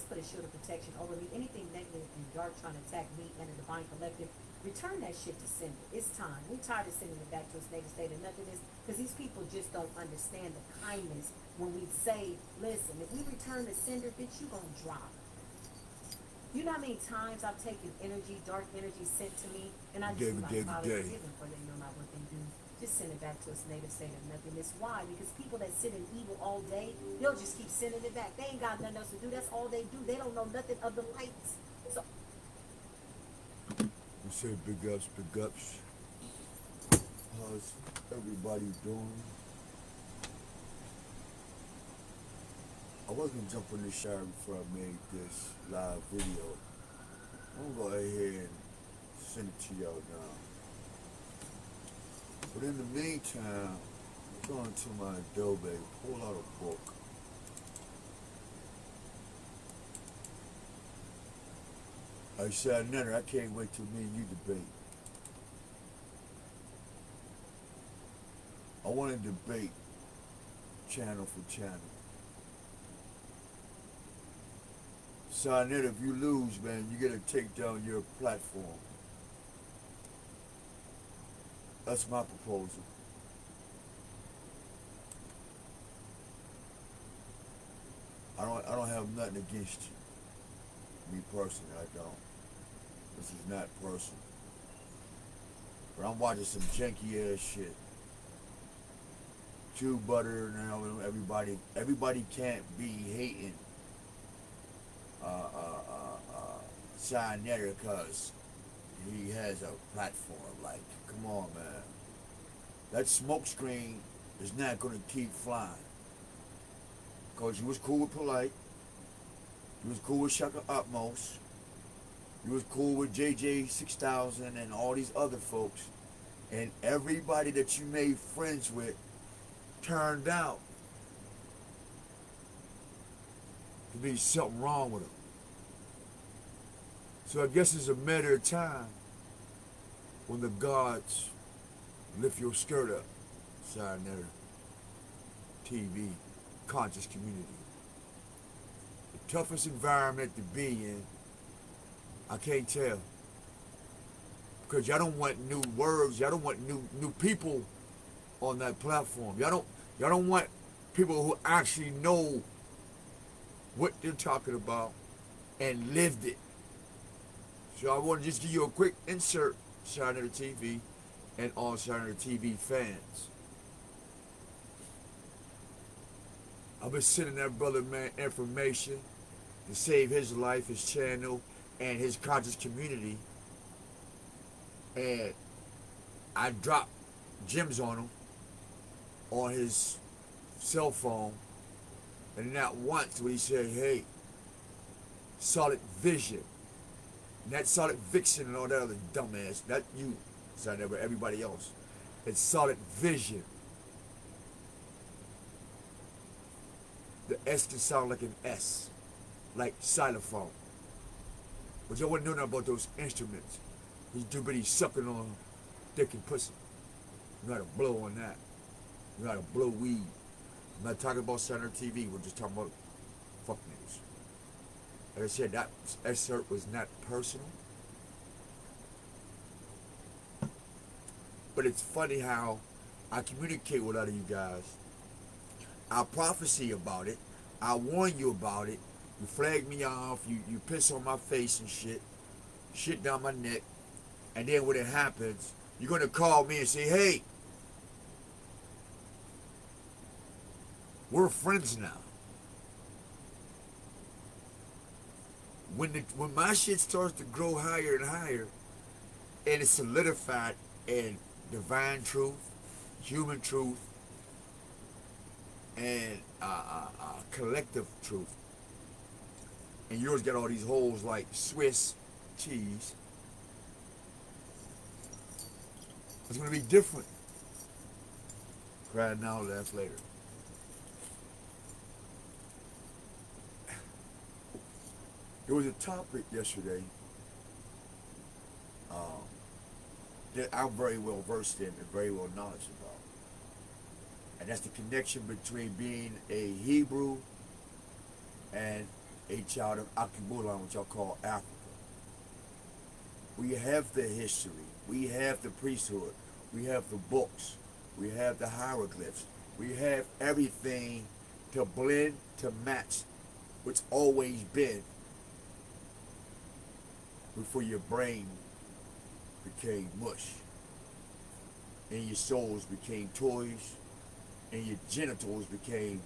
put a shield of protection over me. Anything negative and dark trying to attack me and the divine collective, return that shit to sender. It's time. We're tired of sending it back to its native state of nothingness because these people just don't understand the kindness when we say, listen, if we return to sender, bitch, you gonna drop. You know how many times I've taken energy, dark energy sent to me, and I just be like, Father, forgive them for they know not what they do. Just send it back to its native state of nothingness. Why? Because people that sit in evil all day, they'll just keep sending it back. They ain't got nothing else to do. That's all they do. They don't know nothing of the lights. So we say big ups, big ups. How's everybody doing? I was gonna jump on the shower before I made this live video. I'm gonna go ahead and send it to y'all now. But in the meantime, I'm going to my Adobe, pull out a book. I said, Netter, I can't wait till me and you debate. I want to debate channel for channel. Sonnet, if you lose, man, you gotta take down your platform. That's my proposal. I don't have nothing against you. Me personally, I don't. This is not personal. But I'm watching some janky ass shit. Chew butter now, everybody can't be hating Signetter because he has a platform. Like, come on, man. That smoke screen is not going to keep flying. Because you was cool with Polite. You was cool with Shaka Utmost. You was cool with JJ 6000 and all these other folks. And everybody that you made friends with turned out to be something wrong with them. So I guess it's a matter of time when the gods lift your skirt up, Sayonara TV, conscious community. The toughest environment to be in, I can't tell. Because y'all don't want new words, y'all don't want new people on that platform. Y'all don't want people who actually know what they're talking about and lived it. So I want to just give you a quick insert, Sayonara TV, and all Sayonara TV fans. I've been sending that brother, man, information to save his life, his channel, and his conscious community. And I dropped gems on him on his cell phone, and not once would he say, hey, solid vision. Not XOLID-VIXION and all that other dumbass. Not you, Sayonara, but everybody else. It's solid vision. The S can sound like an S, like xylophone. But y'all wouldn't know nothing about those instruments. He's too busy sucking on dick and pussy. You know how to blow on that. You know how to blow weed. I'm not talking about Sayonara TV, we're just talking about fuck niggas. Like I said, that excerpt was not personal. But it's funny how I communicate with a lot of you guys. I prophesy about it. I warn you about it. You flag me off. You piss on my face and shit down my neck. And then when it happens, you're going to call me and say, hey, we're friends now. When my shit starts to grow higher and higher, and it's solidified in divine truth, human truth, and collective truth, and yours got all these holes like Swiss cheese, it's going to be different. Cry now, laugh later. There was a topic yesterday that I'm very well versed in and very well knowledgeable about. And that's the connection between being a Hebrew and a child of Akibulan, which y'all call Africa. We have the history. We have the priesthood. We have the books. We have the hieroglyphs. We have everything to blend, to match what's always been before your brain became mush and your souls became toys and your genitals became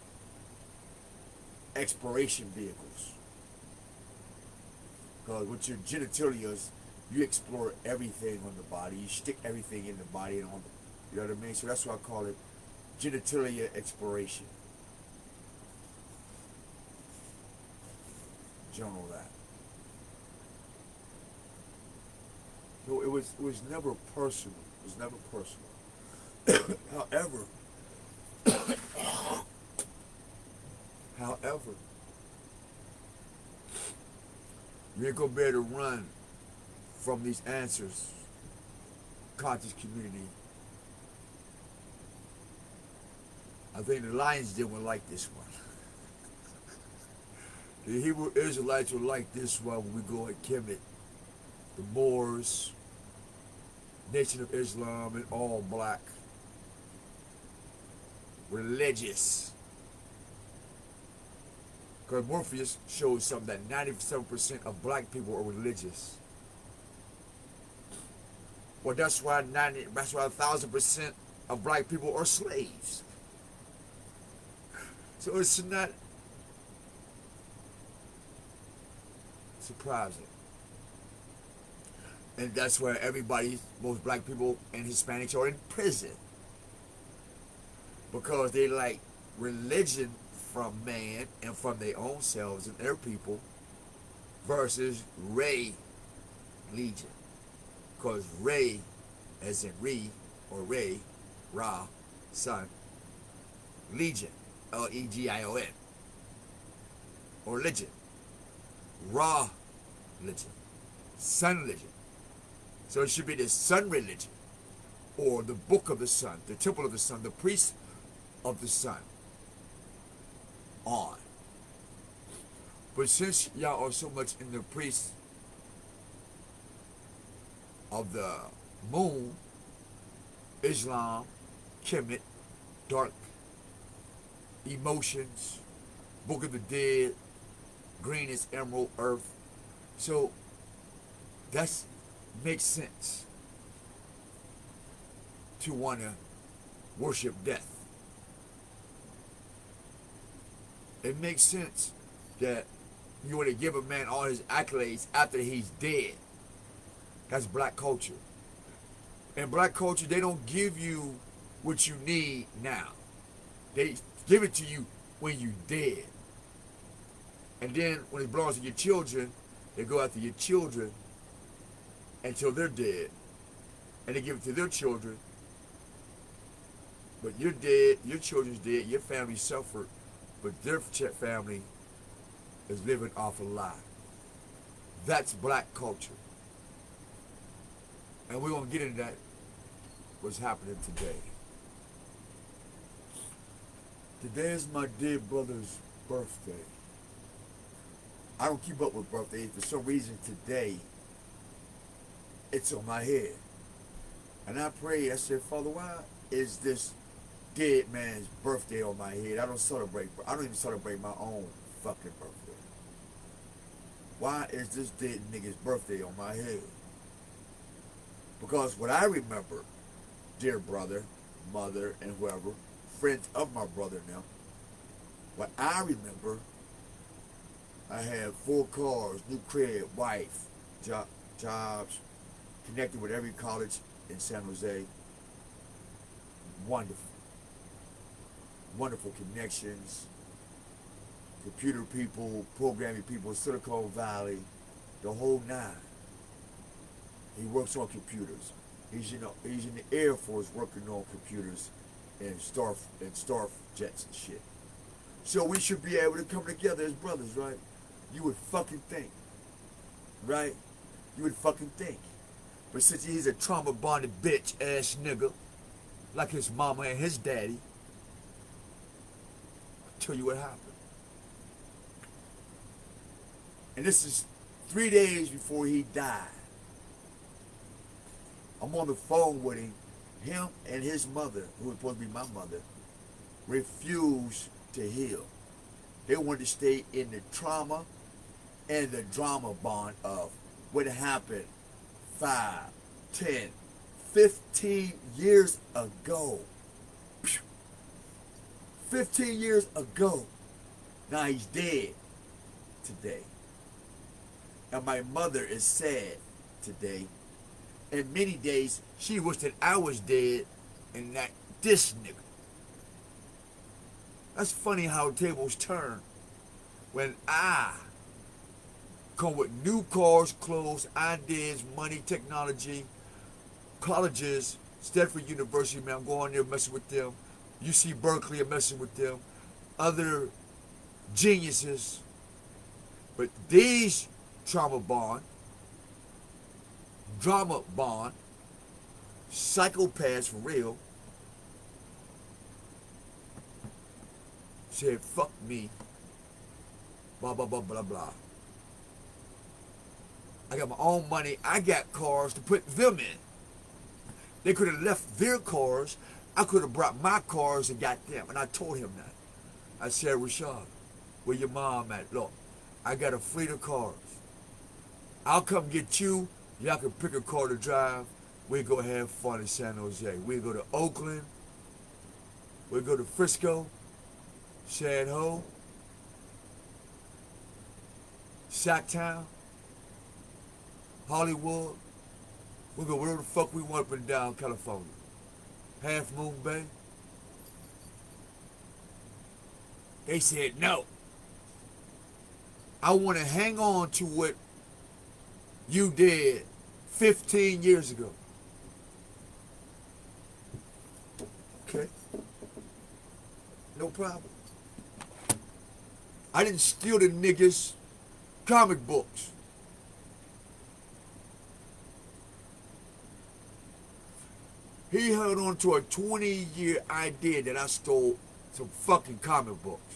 exploration vehicles. Because with your genitalia, you explore everything on the body. You stick everything in the body and on the, you know what I mean? So that's why I call it genitalia exploration. Journal that. No, it was never personal. It was never personal. However, you ain't gonna be able to run from these answers, conscious community. I think the Lions didn't like this one. The Hebrew Israelites will like this one when we go at Kemet. The Moors, Nation of Islam, and all black. Religious. Because Morpheus shows something that 97% of black people are religious. Well, that's why 1,000% of black people are slaves. So it's not surprising. And that's where most black people and Hispanics are in prison. Because they like religion from man and from their own selves and their people versus Ray Legion. Because Ray, as in Re, or Ray, Ra, Sun, Legion, Legion, or religion. Ra religion, Sun religion. So it should be the Sun religion, or the Book of the Sun, the Temple of the Sun, the Priest of the Sun. On. But since y'all are so much in the priest of the moon, Islam, Kemet, dark emotions, Book of the Dead, green is emerald, earth. So that makes sense to want to worship death. It makes sense that you want to give a man all his accolades after he's dead. That's black culture. In black culture, they don't give you what you need now. They give it to you when you're dead. And then when it belongs to your children, they go after your children until they're dead. And they give it to their children. But you're dead, your children's dead, your family suffered, but their family is living off a lie. That's black culture. And we're going to get into that, what's happening today. Today is my dear brother's birthday. I don't keep up with birthdays. For some reason today, it's on my head. And I prayed, I said, Father, why is this dead man's birthday on my head? I don't even celebrate my own fucking birthday. Why is this dead nigga's birthday on my head? Because what I remember, dear brother, mother, and whoever, friends of my brother now, what I remember, I had 4 cars, new crib, wife, jobs, connected with every college in San Jose. Wonderful. Wonderful connections. Computer people, programming people, Silicon Valley, the whole 9. He works on computers. He's in the Air Force working on computers and star jets and shit. So we should be able to come together as brothers, right? You would fucking think. Right? You would fucking think. But since he's a trauma bonded bitch ass nigga, like his mama and his daddy, I'll tell you what happened. And this is 3 days before he died. I'm on the phone with him. Him and his mother, who was supposed to be my mother, refused to heal. They wanted to stay in the trauma and the drama bond of what happened 5, 10, 15 years ago. 15 years ago. Now he's dead today. And my mother is sad today. And many days she wished that I was dead and not this nigga. That's funny how tables turn when I come with new cars, clothes, ideas, money, technology, colleges, Stanford University, man, I'm going there messing with them. UC Berkeley, I'm messing with them. Other geniuses. But these trauma bond, drama bond, psychopaths for real, said, fuck me, blah, blah, blah, blah, blah. I got my own money. I got cars to put them in. They could have left their cars. I could have brought my cars and got them. And I told him that. I said, Rashad, where your mom at? Look, I got a fleet of cars. I'll come get you. Y'all can pick a car to drive. We go have fun in San Jose. We go to Oakland. We go to Frisco, San Ho, Sacktown, Hollywood. We go wherever the fuck we want up and down California. Half Moon Bay. They said no. I want to hang on to what you did 15 years ago. Okay. No problem. I didn't steal the niggas' comic books. He held on to a 20-year idea that I stole some fucking comic books.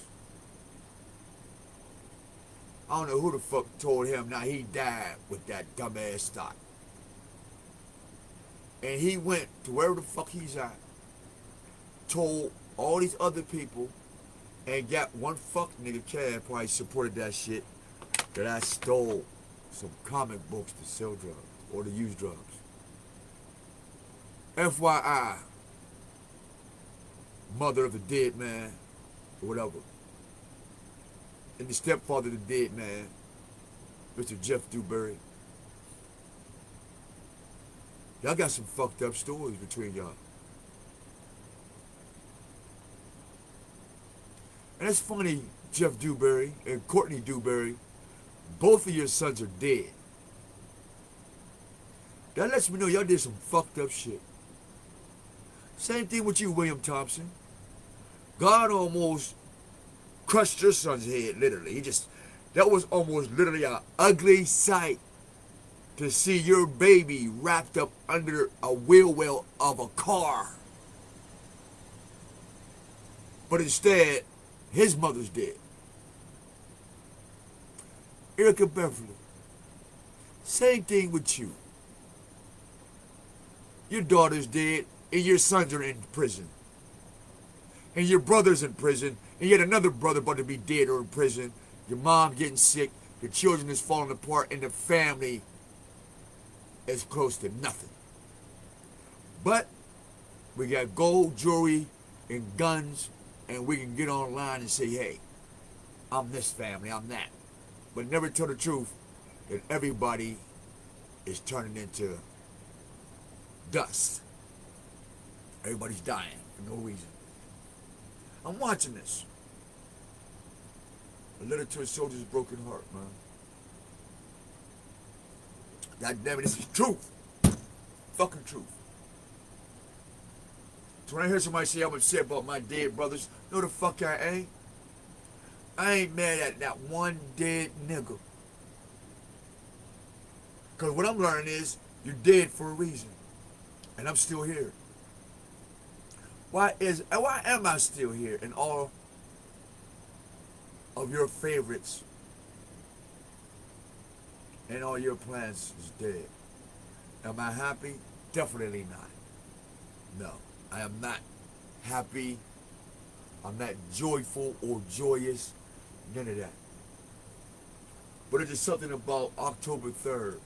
I don't know who the fuck told him. Now he died with that dumbass stock. And he went to wherever the fuck he's at, told all these other people, and got one fuck nigga Cad probably supported that shit, that I stole some comic books to sell drugs or to use drugs. FYI, mother of the dead man, or whatever. And the stepfather of the dead man, Mr. Jeff Dewberry. Y'all got some fucked up stories between y'all. And it's funny, Jeff Dewberry and Courtney Dewberry, both of your sons are dead. That lets me know y'all did some fucked up shit. Same thing with you, William Thompson. God almost crushed your son's head, literally. That was almost literally an ugly sight to see your baby wrapped up under a wheel well of a car. But instead, his mother's dead. Erica Beverly. Same thing with you. Your daughter's dead, and your sons are in prison. And your brother's in prison, and yet another brother about to be dead or in prison. Your mom getting sick, your children is falling apart, and the family is close to nothing. But we got gold, jewelry, and guns, and we can get online and say, hey, I'm this family, I'm that. But never tell the truth that everybody is turning into dust. Everybody's dying for no reason. I'm watching this. A letter to a soldier's broken heart, man. God damn it, this is truth. Fucking truth. So when I hear somebody say I'm upset about my dead brothers, no the fuck I ain't. I ain't mad at that one dead nigga. Because what I'm learning is, you're dead for a reason. And I'm still here. Why am I still here in all of your favorites and all your plans is dead. Am I happy? Definitely not. No, I am not happy. I'm not joyful or joyous. None of that. But it's just something about October 3rd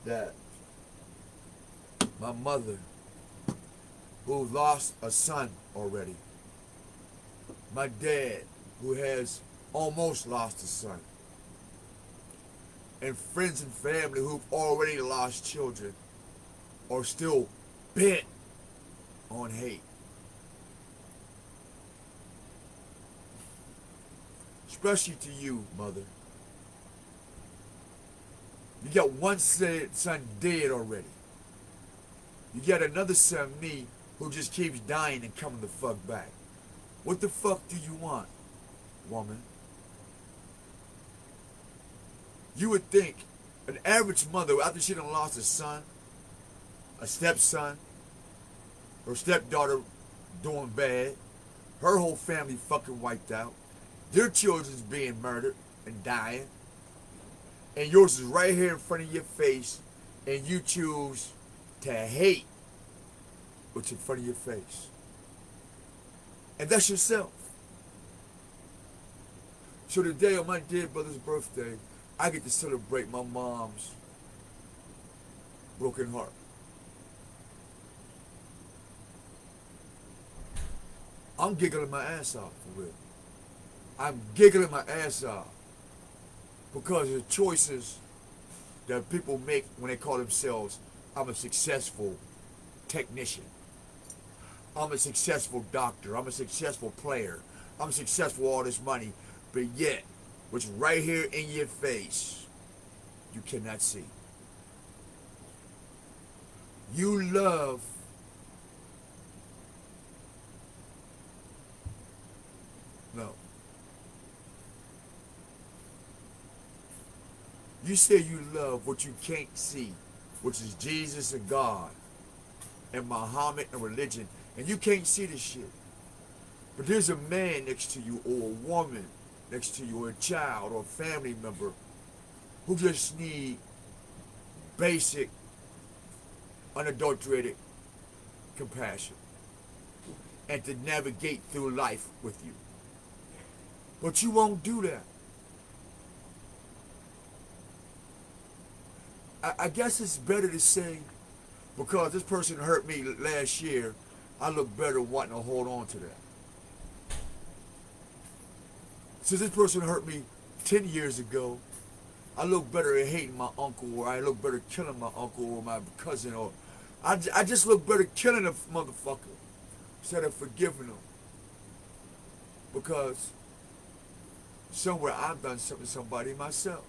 that my mother, who lost a son already, my dad, who has almost lost a son, and friends and family who've already lost children are still bent on hate. Especially to you, mother. You got one son dead already. You got another son, me, who just keeps dying and coming the fuck back. What the fuck do you want, woman? You would think an average mother, after she done lost a son, a stepson, her stepdaughter doing bad, her whole family fucking wiped out, their children's being murdered and dying, and yours is right here in front of your face, and you choose to hate what's in front of your face. And that's yourself. So today on my dear brother's birthday, I get to celebrate my mom's broken heart. I'm giggling my ass off, for real. I'm giggling my ass off because of the choices that people make when they call themselves, I'm a successful technician. I'm a successful doctor. I'm a successful player. I'm successful with all this money. But yet, what's right here in your face, you cannot see. You love no. You say you love what you can't see, which is Jesus and God and Muhammad and religion, and you can't see this shit. But there's a man next to you, or a woman next to you, or a child, or a family member who just need basic, unadulterated compassion and to navigate through life with you. But you won't do that. I guess it's better to say, because this person hurt me last year, I look better wanting to hold on to that. Since this person hurt me 10 years ago, I look better at hating my uncle, or I look better killing my uncle or my cousin, or I just look better killing a motherfucker instead of forgiving them. Because somewhere I've done something to somebody myself.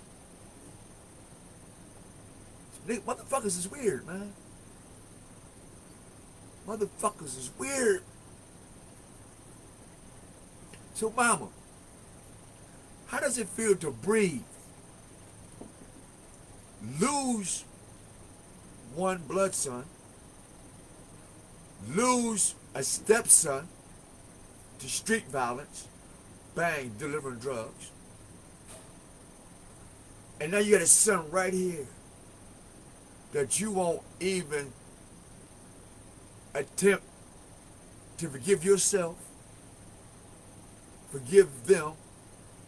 Motherfuckers is weird, man. Motherfuckers is weird. So, mama, how does it feel to breathe? Lose one blood son, lose a stepson to street violence, bang, delivering drugs. And now you got a son right here that you won't even attempt to forgive yourself, forgive them,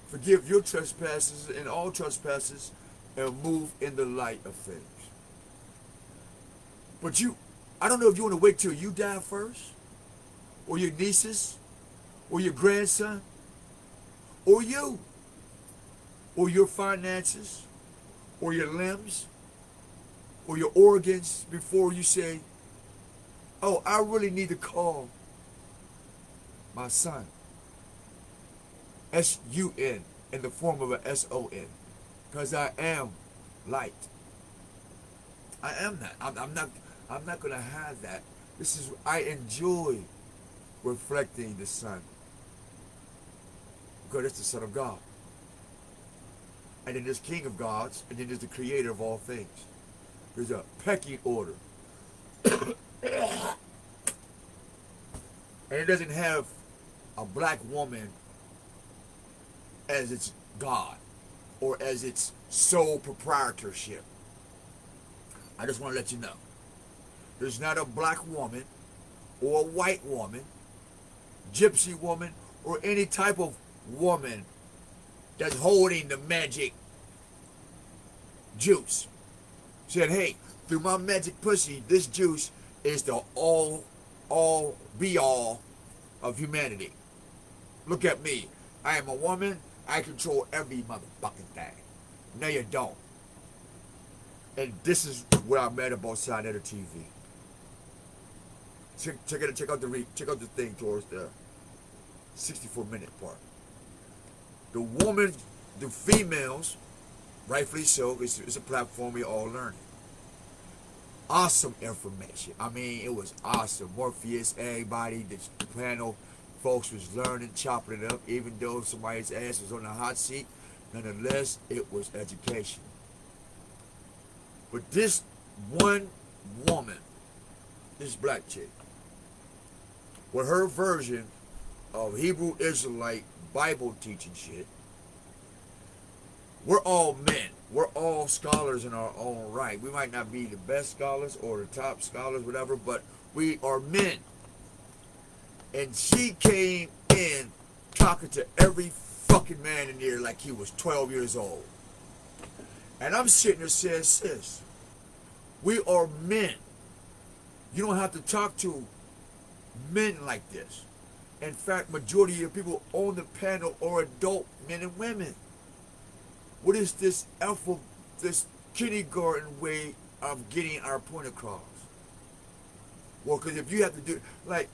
forgive your trespasses and all trespasses, and move in the light of things. But I don't know if you want to wait till you die first, or your nieces, or your grandson, or you, or your finances, or your limbs, or your organs, before you say, oh, I really need to call my son. S-U-N in the form of a S-O-N. Because I am light. I am that. I'm not going to have that. I enjoy reflecting the sun. Because it's the Son of God. And then there's King of Gods, and then there's the Creator of all things. There's a pecking order. And it doesn't have a black woman as its God. or as its sole proprietorship. I just want to let you know. There's not a black woman or a white woman, gypsy woman, or any type of woman that's holding the magic juice. Said, hey, through my magic pussy, this juice is the all, be all of humanity. Look at me. I am a woman. I control every motherfucking thing. No, you don't. And this is what I mad about Signetter TV. Check out the thing towards the 64-minute part. The woman, the females, rightfully so, it's a platform we all learning. Awesome information. I mean, it was awesome. Morpheus, everybody, the panel folks was learning, chopping it up, even though somebody's ass was on the hot seat. Nonetheless, it was education. But this one woman, this black chick, with her version of Hebrew Israelite Bible teaching shit, we're all men. We're all scholars in our own right. We might not be the best scholars or the top scholars, whatever, but we are men. And she came in talking to every fucking man in there like he was 12 years old. And I'm sitting there saying, sis, we are men. You don't have to talk to men like this. In fact, majority of people on the panel are adult men and women. What is this this kindergarten way of getting our point across? Well, because if you have to do, like,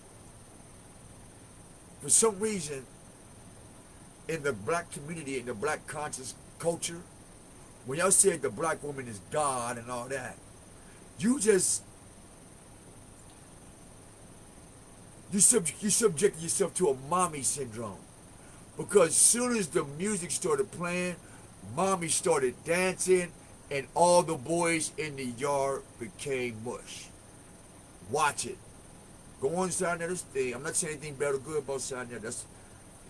for some reason, in the black community, in the black conscious culture, when y'all said the black woman is God and all that, you subject yourself to a mommy syndrome. Because as soon as the music started playing, mommy started dancing, and all the boys in the yard became mush. Watch it. Go on Signetter thing. I'm not saying anything bad or good about Signetter.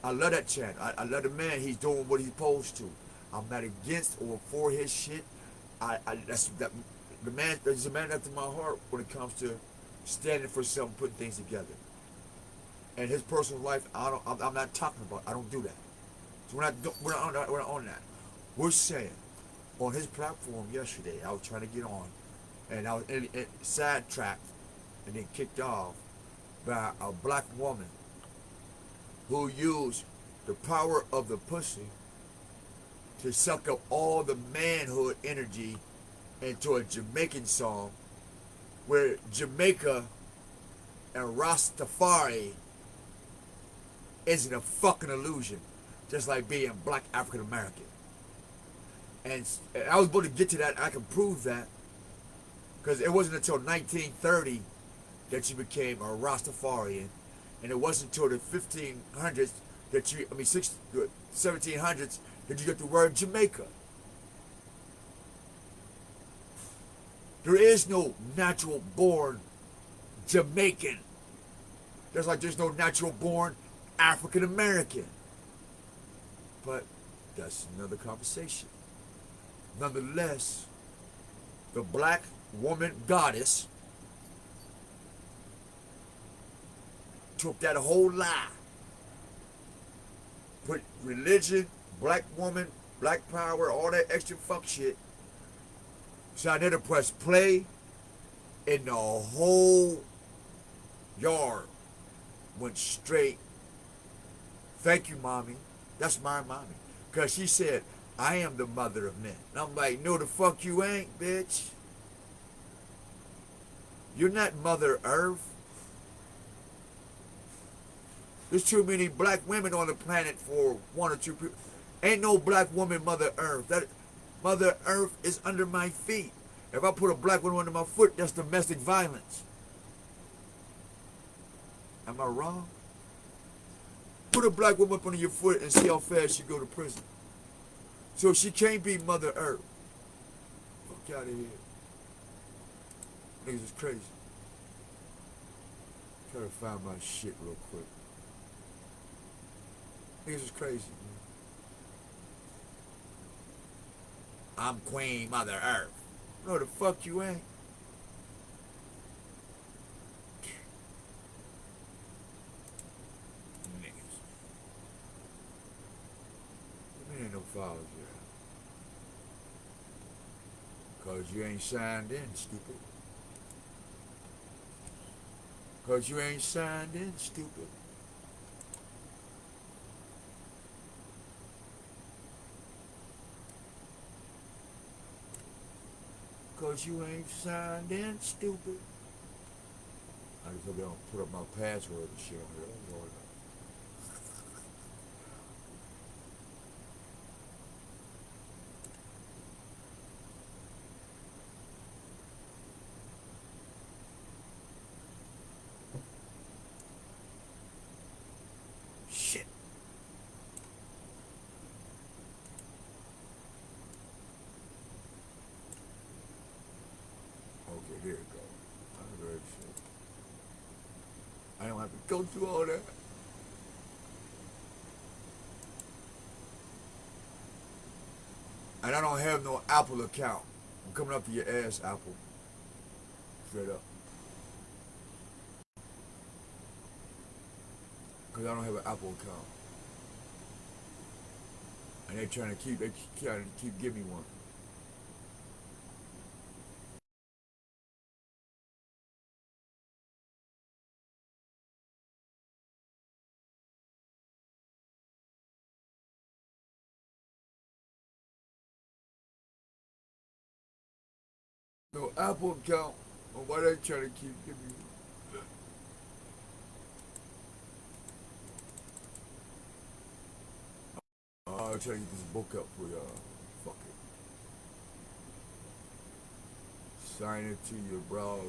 I love that chant. I love the man. He's doing what he's supposed to. I'm not against or for his shit. There's a man after my heart when it comes to standing for something, putting things together. And his personal life, I'm not talking about. I don't do that. So we're not on that. We're saying on his platform yesterday, I was trying to get on, and I was sidetracked and then kicked off by a black woman who used the power of the pussy to suck up all the manhood energy into a Jamaican song where Jamaica and Rastafari isn't a fucking illusion, just like being black African American. And I was able to get to that. I can prove that because it wasn't until 1930 that you became a Rastafarian, and it wasn't until the 1700s that you get the word Jamaica. There is no natural born Jamaican. There's no natural born African American. But that's another conversation. Nonetheless, the black woman goddess took that whole lie, put religion, black woman, black power, all that extra fuck shit. So I never pressed play, and the whole yard went straight. Thank you, mommy. That's my mommy. Because she said, I am the mother of men. And I'm like, no, the fuck you ain't, bitch. You're not Mother Earth. There's too many black women on the planet for one or two people. Ain't no black woman Mother Earth. That Mother Earth is under my feet. If I put a black woman under my foot, that's domestic violence. Am I wrong? Put a black woman up under your foot and see how fast she go to prison. So she can't be Mother Earth. Fuck out of here. Niggas is crazy. Try to find my shit real quick. Niggas is crazy, I'm Queen Mother Earth. No, the fuck you ain't. Niggas. There ain't no files here. Cause you ain't signed in, stupid. Cause you ain't signed in, stupid. Cause you ain't signed in, stupid. I just hope they don't put up my password and shit on here. Oh, Lord. Shit. Okay, there it goes. I heard shit. I don't have to go through all that. And I don't have no Apple account. I'm coming up to your ass, Apple. Straight up. Because I don't have an Apple account. And they trying to keep giving me one. No Apple account. Well, why they trying to keep giving me one? I'll try to get this book up for y'all. Fuck it. Sign it to your browser.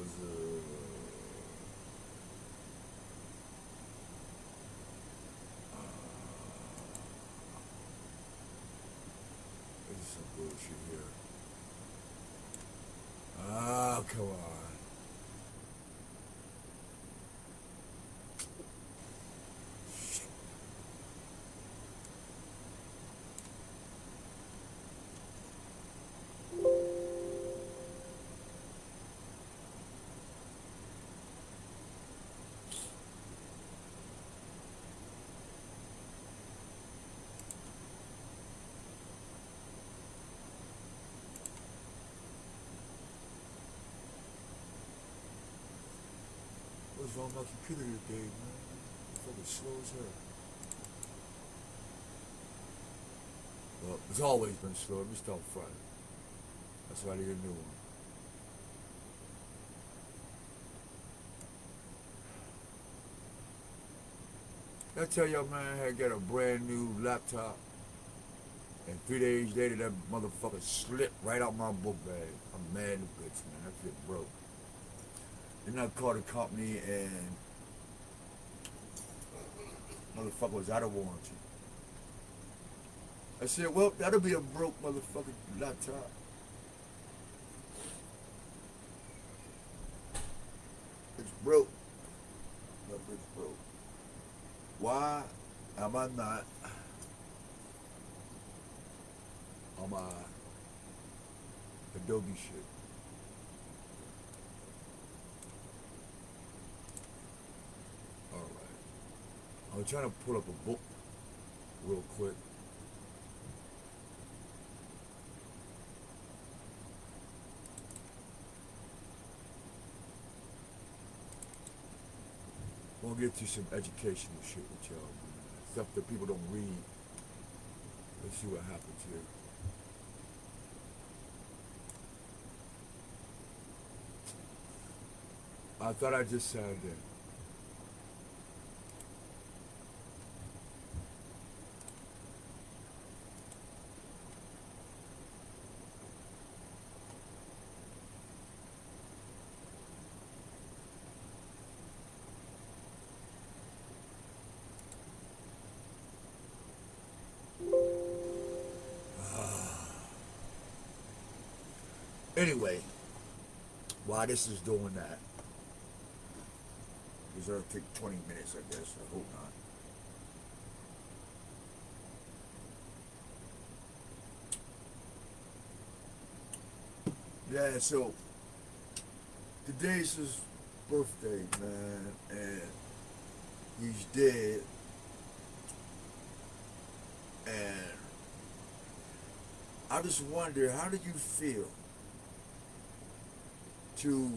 This is some bullshit here. Ah, come on. What's wrong with my computer today, man? It's fucking slow as hell. Well, it's always been slow. Let me start Friday. That's why I need a new one. I tell y'all, man, I had got a brand new laptop, and 3 days later, that motherfucker slipped right out my book bag. I'm mad as a bitch, man. That shit broke. Then I called the company, and motherfucker was out of warranty. I said, well, that'll be a broke motherfucking laptop. It's broke. Nope, it's broke. Why am I not on my Adobe shit? Alright. I'm trying to pull up a book real quick. I'm gonna get to some educational shit with y'all, man. Stuff that people don't read. Let's see what happens here. I thought I just signed in. Anyway, while this is doing that, it's gonna take 20 minutes, I guess. I hope not. Yeah, so today's his birthday, man, and he's dead, and I just wonder, how did you feel to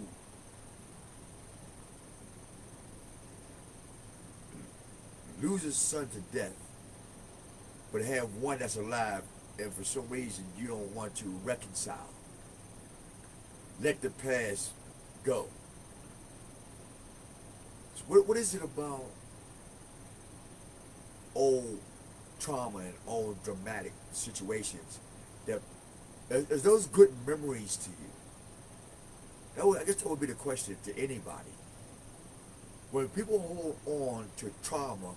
lose his son to death, but have one that's alive, and for some reason you don't want to reconcile, let the past go? So what is it about old trauma and old dramatic situations that is those good memories to you? I guess that would be the question to anybody. When people hold on to trauma,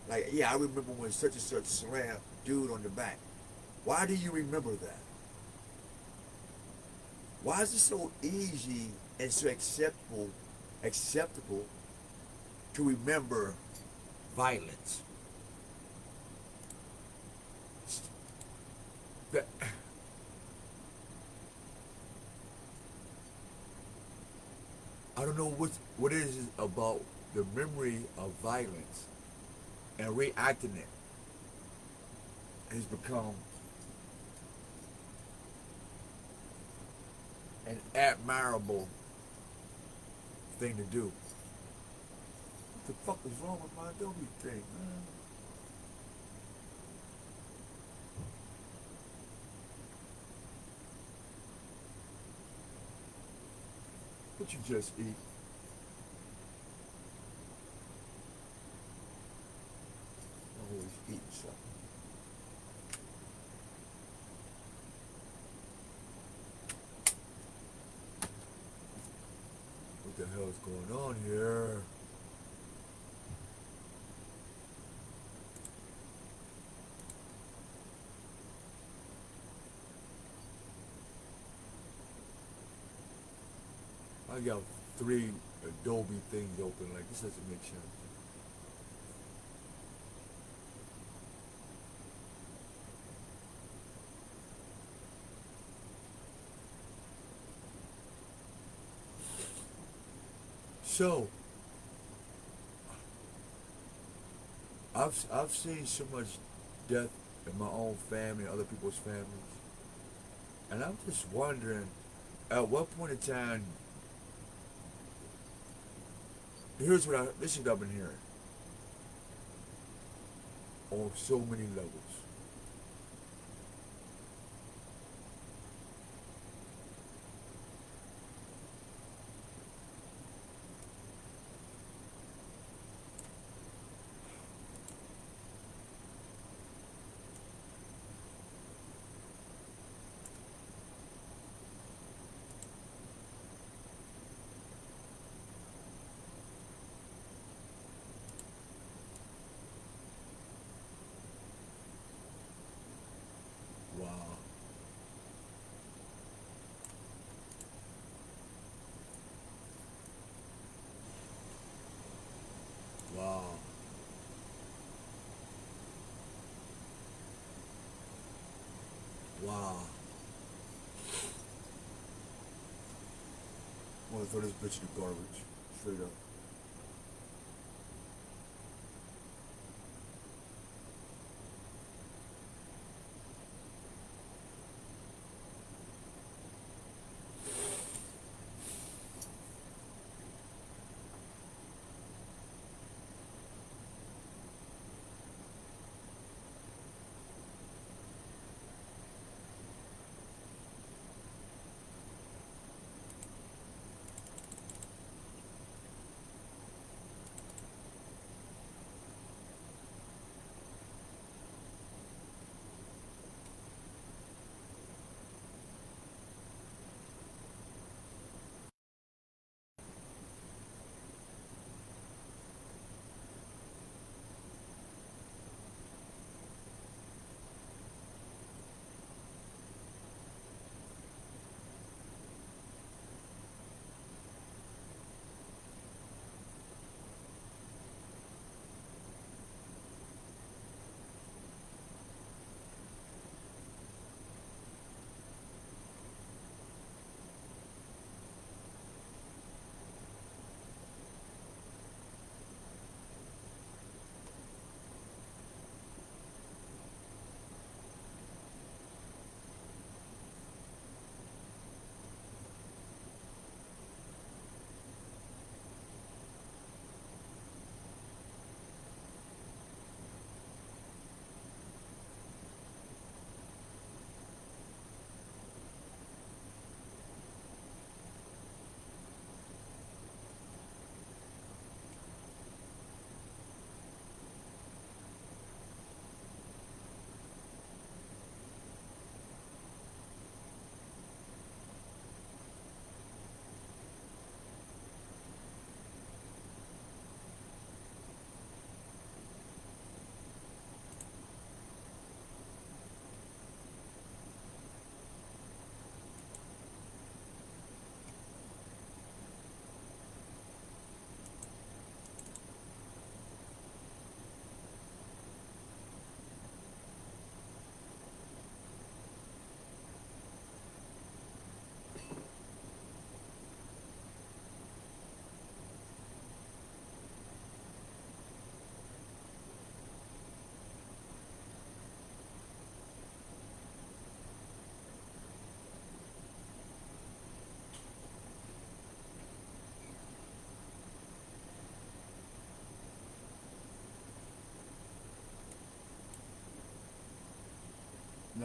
like, yeah, I remember when such and such slammed dude on the back. Why do you remember that? Why is it so easy and so acceptable to remember violence? That, I don't know what it is about the memory of violence and reacting it has become an admirable thing to do. What the fuck is wrong with my Adobe thing, man? What you just eat? Always eating something. What the hell is going on here? I got 3 Adobe things open. Like, this doesn't make sense. So, I've seen so much death in my own family, other people's families, and I'm just wondering, at what point in time, this is what I've been hearing on so many levels. Wow. Wow. Wow. I'm gonna throw this bitch in the garbage. Straight up.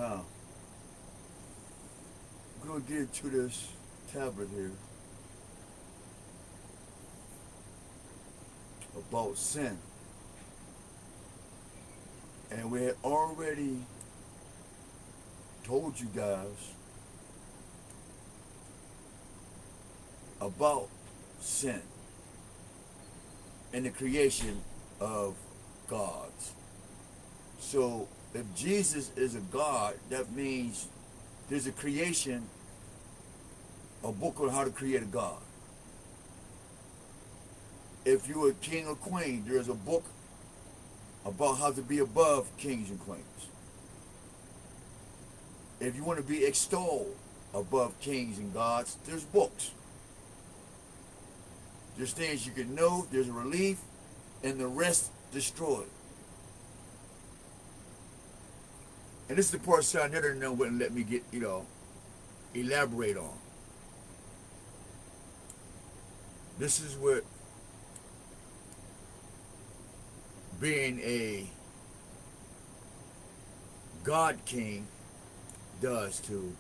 Now, I'm going to get to this tablet here about sin. And we had already told you guys about sin and the creation of gods. So if Jesus is a God, that means there's a creation, a book on how to create a God. If you're a king or queen, there's a book about how to be above kings and queens. If you want to be extolled above kings and gods, there's books. There's things you can know, there's a relief, and the rest destroyed. And this is the part Son never wouldn't let me get, elaborate on. This is what being a God King does to.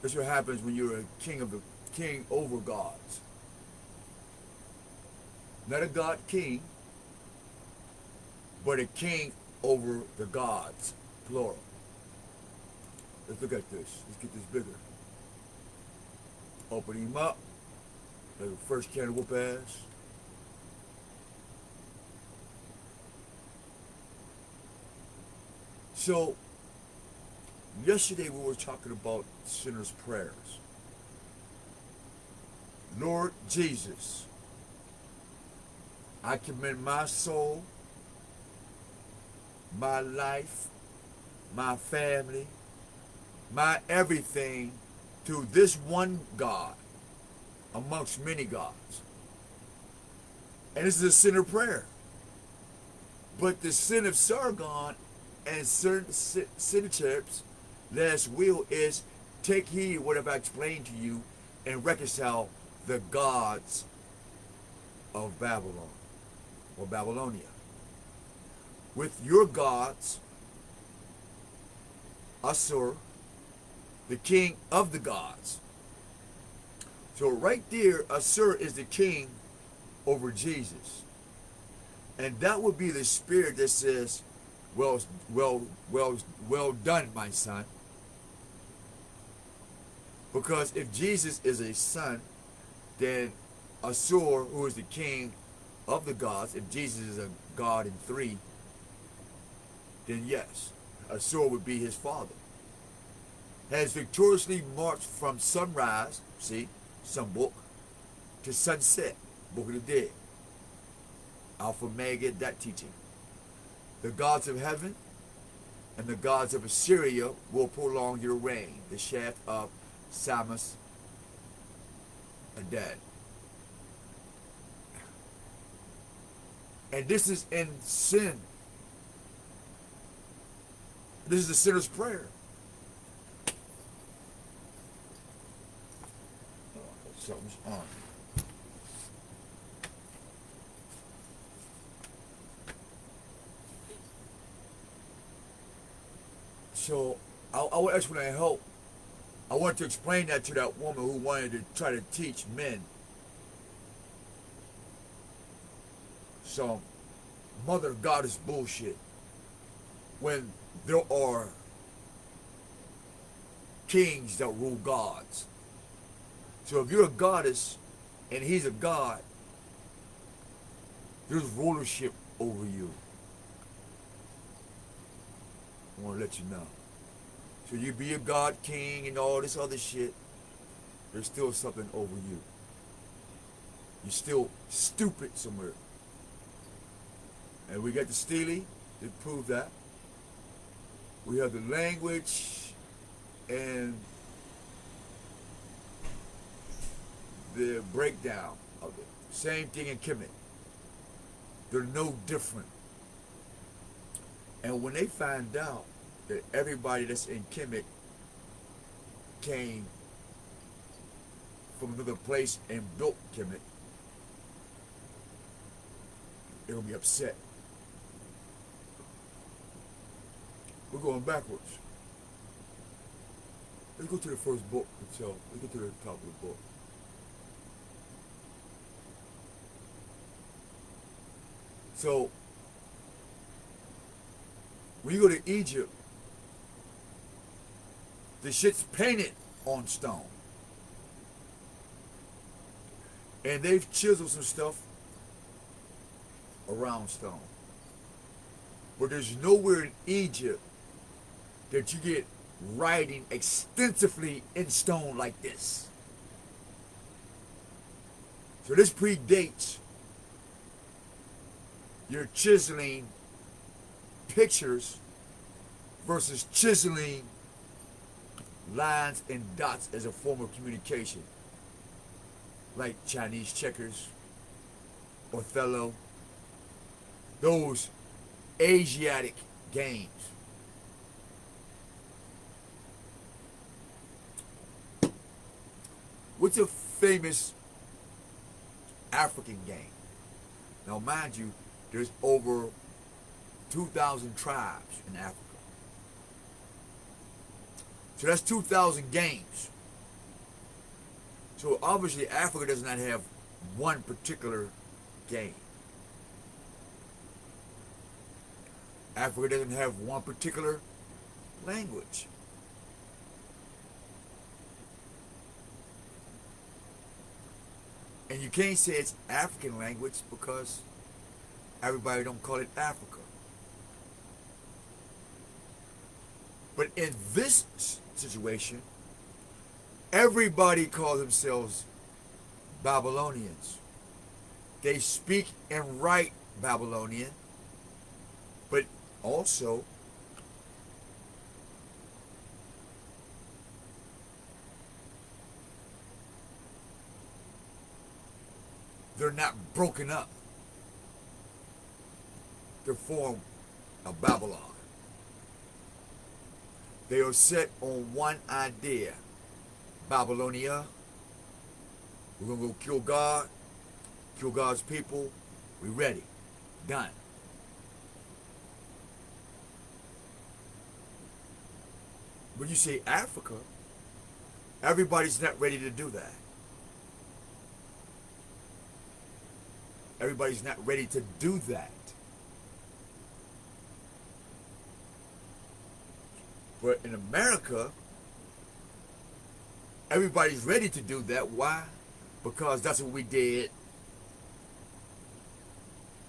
That's what happens when you're a king over gods. Not a God king, but a king over the gods, plural. Let's look at this. Let's get this bigger. Open him up. Like the first can of whoop ass. So, yesterday we were talking about sinners' prayers. Lord Jesus, I commend my soul, my life, my family, my everything to this one God amongst many gods. And this is a sinner prayer. But the sin of Sargon and certain Sennacherib's last will is take heed what I've explained to you and reconcile the gods of Babylon or Babylonia with your gods, Assur, the king of the gods. So right there, Assur is the king over Jesus. And that would be the spirit that says, well done, my son. Because if Jesus is a son, then Assur, who is the king of the gods, if Jesus is a god in three, then yes, Assur would be his father. Has victoriously marched from sunrise, see, some book, to sunset, Book of the Dead. Alpha Mega, that teaching. The gods of heaven and the gods of Assyria will prolong your reign. The shaft of Samus Adad. And this is in sin. This is the sinner's prayer. Oh, something's on. So I would actually help. I want to explain that to that woman who wanted to try to teach men some mother goddess bullshit when there are kings that rule gods. So if you're a goddess and he's a god, there's rulership over you. I want to let you know. So you be a god king and all this other shit, there's still something over you. You're still stupid somewhere. And we got the Steely to prove that. We have the language and the breakdown of it. Same thing in Kemet. They're no different. And when they find out that everybody that's in Kemet came from another place and built Kemet, they're going to be upset. We're going backwards. Let's go to the first book itself. Let's go to the top of the book. So, when you go to Egypt, the shit's painted on stone. And they've chiseled some stuff around stone. But there's nowhere in Egypt that you get writing extensively in stone like this. So this predates your chiseling pictures versus chiseling lines and dots as a form of communication, like Chinese checkers, Othello, those Asiatic games. What's a famous African game? Now, mind you, there's over 2,000 tribes in Africa. So that's 2,000 games. So obviously Africa does not have one particular game. Africa doesn't have one particular language. And you can't say it's African language because everybody don't call it Africa. But in this situation, everybody calls themselves Babylonians. They speak and write Babylonian, but also they're not broken up to form a Babylon. They are set on one idea. Babylonia. We're going to go kill God, kill God's people. We're ready. Done. When you say Africa, everybody's not ready to do that. Everybody's not ready to do that. But in America, everybody's ready to do that. Why? Because that's what we did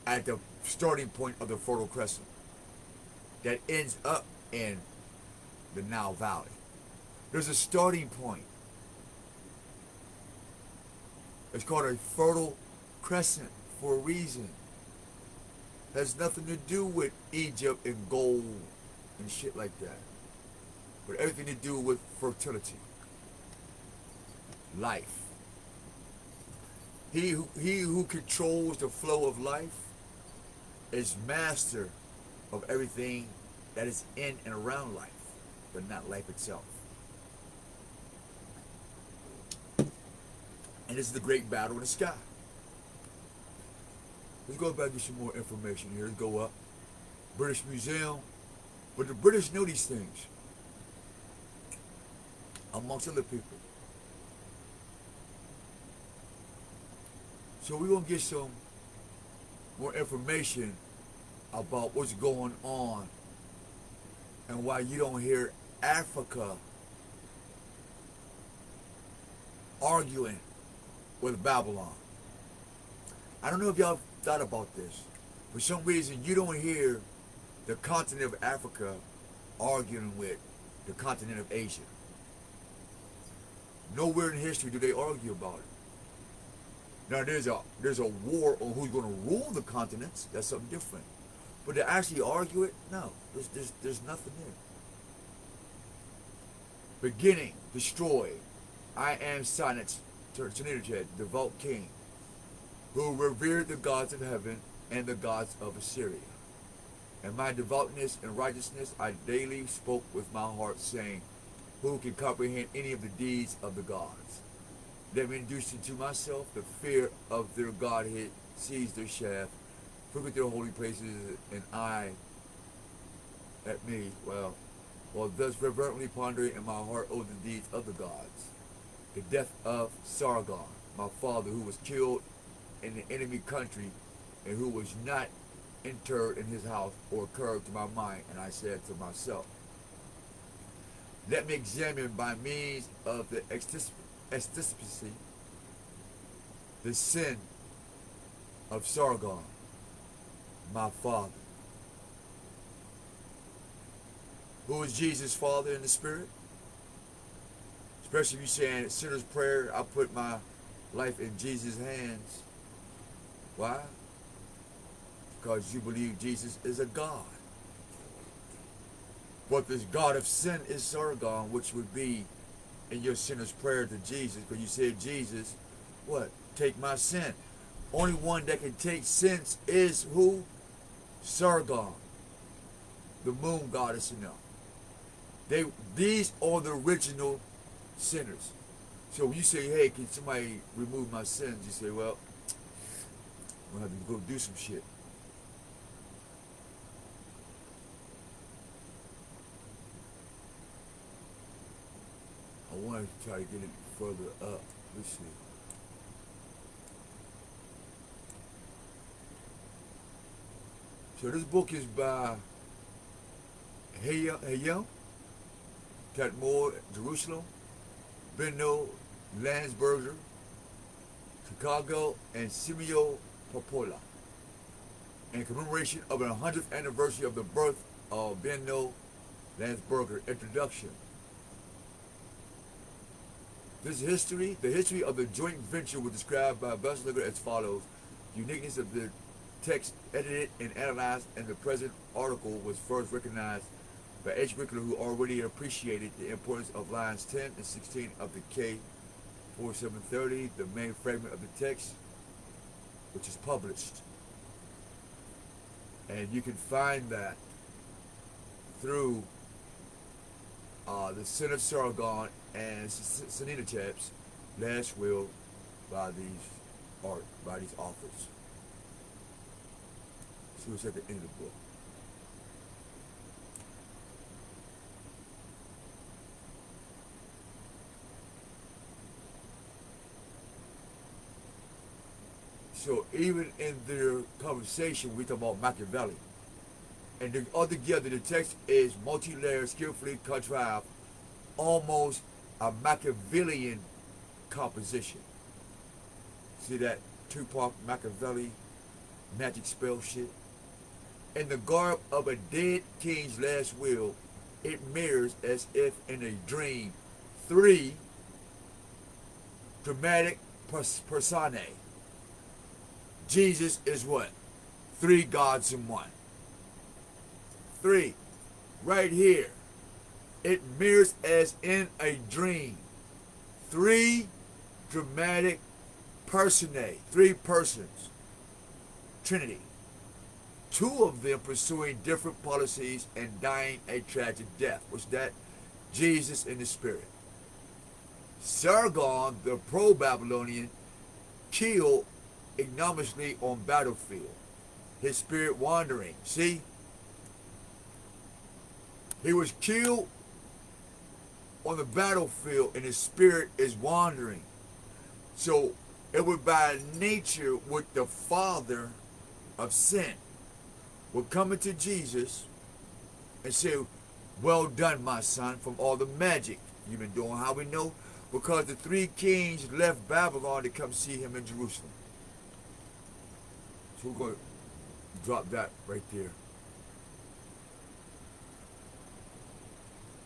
at the starting point of the Fertile Crescent that ends up in the Nile Valley. There's a starting point. It's called a Fertile Crescent for a reason. It has nothing to do with Egypt and gold and shit like that. But everything to do with fertility. Life. He who controls the flow of life is master of everything that is in and around life, but not life itself. And this is the great battle in the sky. Let's go back to some more information here. Let's go up. British Museum. But the British know these things, amongst other people. So we're going to get some more information about what's going on and why you don't hear Africa arguing with Babylon. I don't know if y'all thought about this. For some reason, you don't hear the continent of Africa arguing with the continent of Asia. Nowhere in history do they argue about it. Now there's a war on who's going to rule the continents. That's something different. But to actually argue it, no, there's nothing there. Beginning, destroy. I am silent, Sennacherib, devout king, who revered the gods of heaven and the gods of Assyria. And my devoutness and righteousness I daily spoke with my heart, saying, who can comprehend any of the deeds of the gods? Let me introduce to myself the fear of their Godhead, seize their shaft, frequent their holy places, and I at me, well, thus reverently pondering in my heart over the deeds of the gods. The death of Sargon, my father, who was killed in the enemy country and who was not interred in his house, or occurred to my mind, and I said to myself, let me examine by means of the extipacy the sin of Sargon, my father. Who is Jesus' father in the spirit? Especially if you're saying sinner's prayer, I put my life in Jesus' hands. Why? Because you believe Jesus is a God. But this God of sin is Sargon, which would be in your sinner's prayer to Jesus, because you said, Jesus, what? Take my sin. Only one that can take sins is who? Sargon, the moon goddess, you know. These are the original sinners. So when you say, hey, can somebody remove my sins? You say, well, I'm going to have to go do some shit. I wanted to try to get it further up. Let's see. So this book is by Hayel, Catmore, Jerusalem, Benno, Landsberger, Chicago, and Simeo Popola, in commemoration of the 100th anniversary of the birth of Benno Landsberger. Introduction. This history, the history of the joint venture, was described by Besslinger as follows. The uniqueness of the text edited and analyzed in the present article was first recognized by H. Wickler, who already appreciated the importance of lines 10 and 16 of the K 4730, the main fragment of the text, which is published. And you can find that through the Sin of Sargon and Sennacherib's Last Will by these authors. So it's at the end of the book. So even in their conversation, we talk about Machiavelli. And altogether, the text is multi-layered, skillfully contrived, almost a Machiavellian composition. See that Tupac Machiavelli magic spell shit? In the garb of a dead king's last will, it mirrors, as if in a dream, three dramatic personae. Jesus is what? Three gods in one. Three. Right here. It mirrors as in a dream. Three dramatic personae. Three persons. Trinity. Two of them pursuing different policies and dying a tragic death. Was that Jesus in the spirit? Sargon, the pro-Babylonian, killed ignominiously on battlefield. His spirit wandering. See? He was killed on the battlefield and his spirit is wandering. So it would by nature with the father of sin would come into Jesus and say, well done, my son, from all the magic you've been doing. How we know? Because the three kings left Babylon to come see him in Jerusalem. So we're going to drop that right there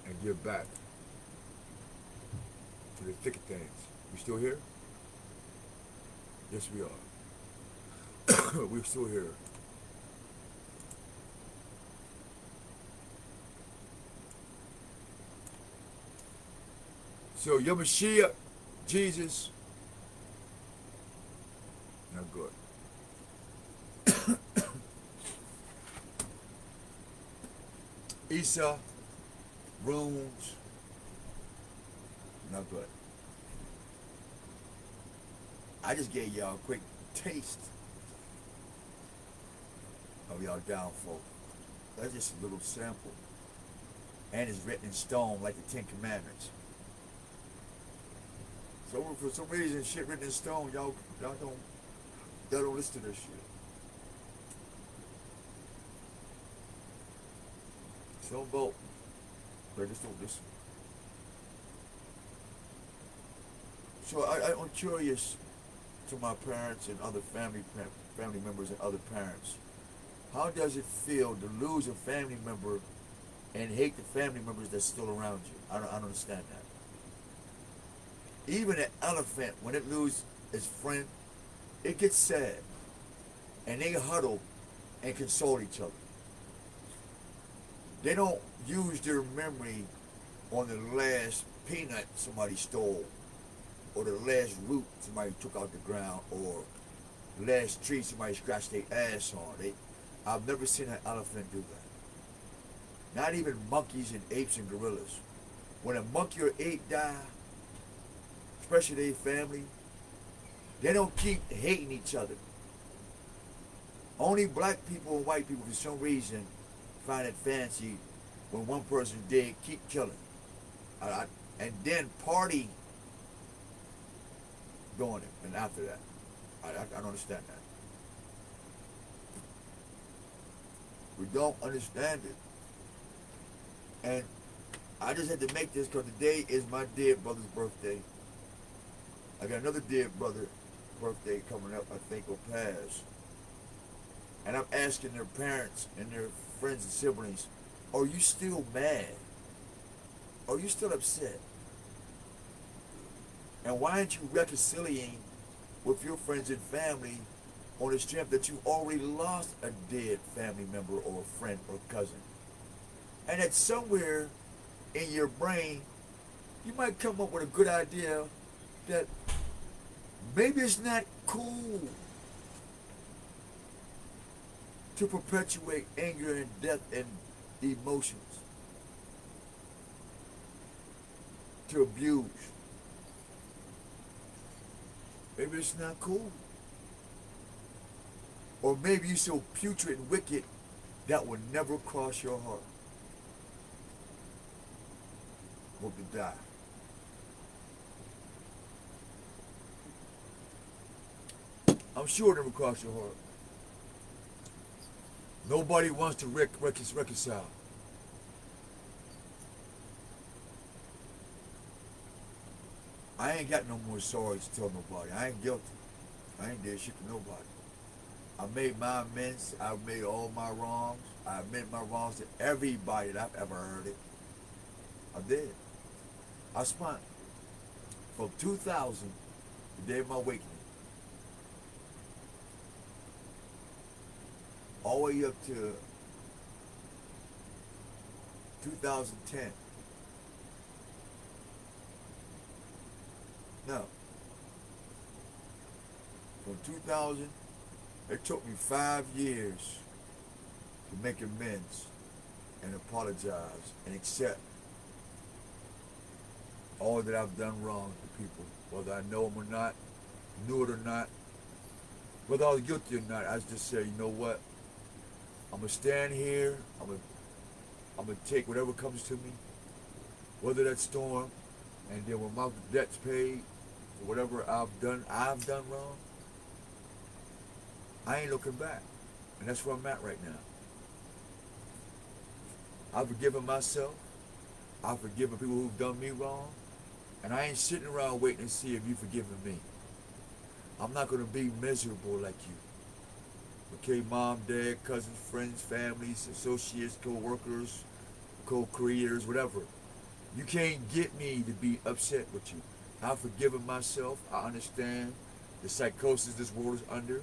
and give back to the thick of things. We still here? Yes, we are. We're still here. So Yamashia, Jesus, not good. Isa, runes, not good. I just gave y'all a quick taste of y'all downfall. That's just a little sample. and is written in stone like the Ten Commandments. So for some reason, shit written in stone, y'all don't listen to this shit. Some vote, but they just don't listen. So I'm curious to my parents and other family members and other parents. How does it feel to lose a family member and hate the family members that's still around you? I don't understand that. Even an elephant, when it loses its friend, it gets sad. And they huddle and console each other. They don't use their memory on the last peanut somebody stole, or the last root somebody took out the ground, or the last tree somebody scratched their ass on. I've never seen an elephant do that. Not even monkeys and apes and gorillas. When a monkey or ape die, especially their family, they don't keep hating each other. Only black people and white people, for some reason, find it fancy when one person dead, keep killing. And then party doing it. And after that, I don't understand that. We don't understand it. And I just had to make this because today is my dead brother's birthday. I got another dead brother birthday coming up, I think will pass. And I'm asking their parents and their friends and siblings, are you still mad? Are you still upset? And why aren't you reconciliating with your friends and family on the strength that you already lost a dead family member or a friend or cousin? And that somewhere in your brain, you might come up with a good idea that maybe it's not cool to perpetuate anger and death and emotions, to abuse. Maybe it's not cool. Or maybe you're so putrid and wicked that would never cross your heart. Hope to die. I'm sure it never crossed your heart. Nobody wants to reconcile. I ain't got no more sorry to tell nobody. I ain't guilty. I ain't did shit to nobody. I made my amends. I made all my wrongs. I admit my wrongs to everybody that I've ever heard it. I did. I spent from 2000, the day of my awakening, all the way up to 2010. No. From 2000, it took me 5 years to make amends and apologize and accept all that I've done wrong to people, whether I know them or not, knew it or not, whether I was guilty or not. I just say, you know what? I'm gonna stand here. I'm gonna take whatever comes to me, weather that storm, and then when my debt's paid, whatever I've done wrong, I ain't looking back, and that's where I'm at right now. I've forgiven myself. I've forgiven people who've done me wrong, and I ain't sitting around waiting to see if you've forgiven me. I'm not gonna be miserable like you. Okay, mom, dad, cousins, friends, families, associates, co-workers, co-creators, whatever. You can't get me to be upset with you. I've forgiven myself. I understand the psychosis this world is under.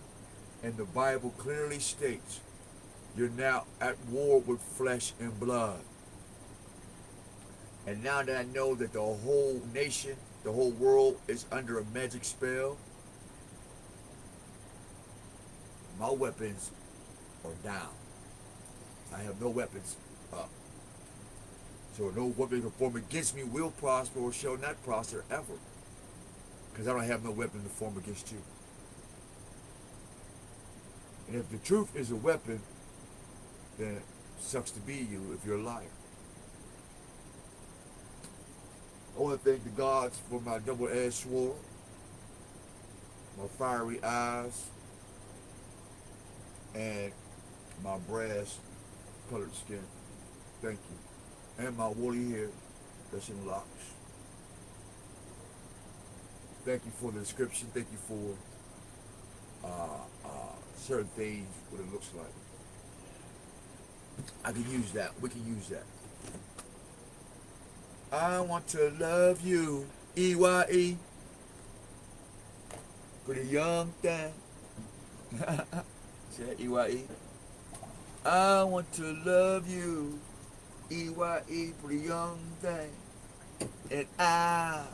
And the Bible clearly states you're now at war with flesh and blood. And now that I know that the whole nation, the whole world is under a magic spell, my weapons are down. I have no weapons up. So no weapon can form against me will prosper or shall not prosper ever. Because I don't have no weapon to form against you. And if the truth is a weapon, then it sucks to be you if you're a liar. I want to thank the gods for my double-edged sword, my fiery eyes, and my brass-colored skin. Thank you. And my woolly hair that's in locks. Thank you for the description. Thank you for certain things, what it looks like. I can use that. We can use that. I want to love you, EYE. Pretty young thing. See that, EYE? I want to love you, EYE, pretty young thing. And I'll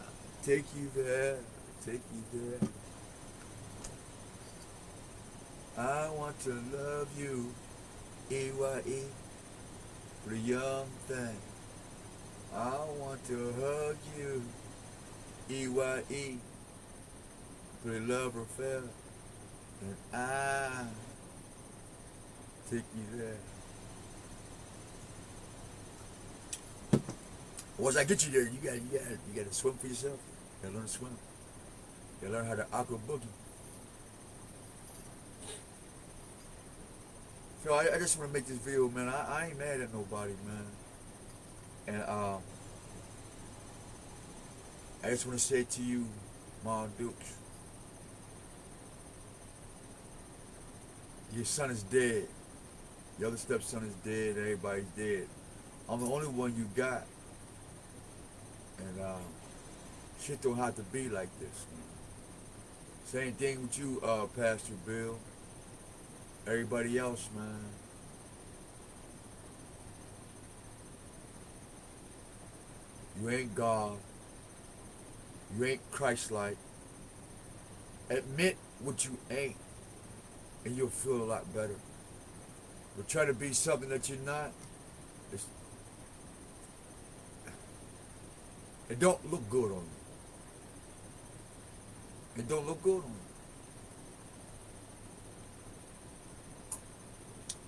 take you there, take you there. I want to love you, EYE, pretty young thing. I want to hug you, EYE, pretty love affair. And I'll take you there. Once I get you there, you gotta swim for yourself. You gotta learn to swim. You gotta learn how to aqua boogie. So I just want to make this video, man. I ain't mad at nobody, man. And I just want to say to you, Mom Dukes, your son is dead. Your other stepson is dead. Everybody's dead. I'm the only one you got. And shit don't have to be like this, man. Same thing with you, Pastor Bill. Everybody else, man. You ain't God. You ain't Christ-like. Admit what you ain't, and you'll feel a lot better. But try to be something that you're not. It don't look good on you. It don't look good on you.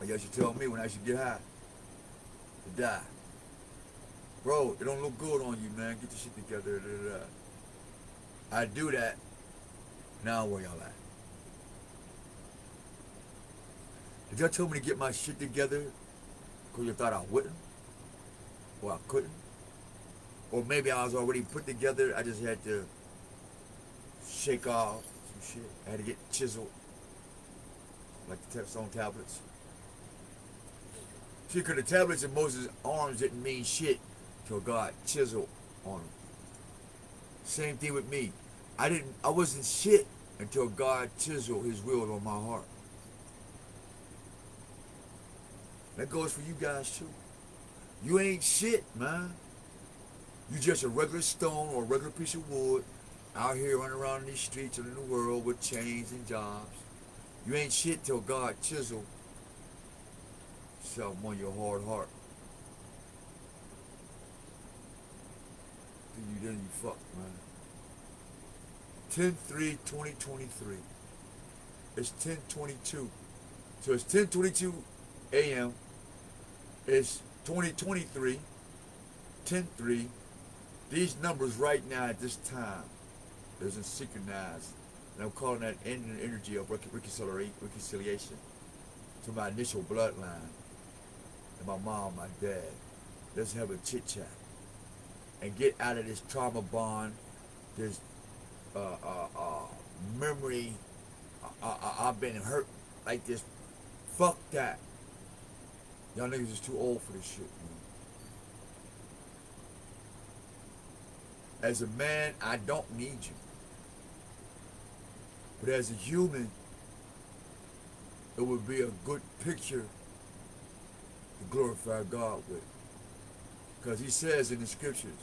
I guess you tell me when I should get high to die. Bro, it don't look good on you, man. Get your shit together. I do that. Now where y'all at? Did y'all tell me to get my shit together because you thought I wouldn't? Or I couldn't? Or maybe I was already put together. I just had to shake off some shit. I had to get chiseled. Like the stone tablets. See, because the tablets in Moses' arms didn't mean shit till God chiseled on them. Same thing with me. I wasn't shit until God chiseled his will on my heart. That goes for you guys too. You ain't shit, man. You just a regular stone or a regular piece of wood out here running around in these streets and in the world with chains and jobs. You ain't shit till God chiseled something on your hard heart. Then you fuck, man. 10/3/2023. It's 10:22. So it's 10:22 a.m. It's 2023. 10/3. These numbers right now at this time isn't synchronized. And I'm calling that energy of reconciliation to my initial bloodline. And my mom, my dad. Let's have a chit chat. And get out of this trauma bond, this memory. I've been hurt like this. Fuck that. Y'all niggas is too old for this shit, man. As a man, I don't need you. But as a human, it would be a good picture to glorify God with. Because he says in the scriptures,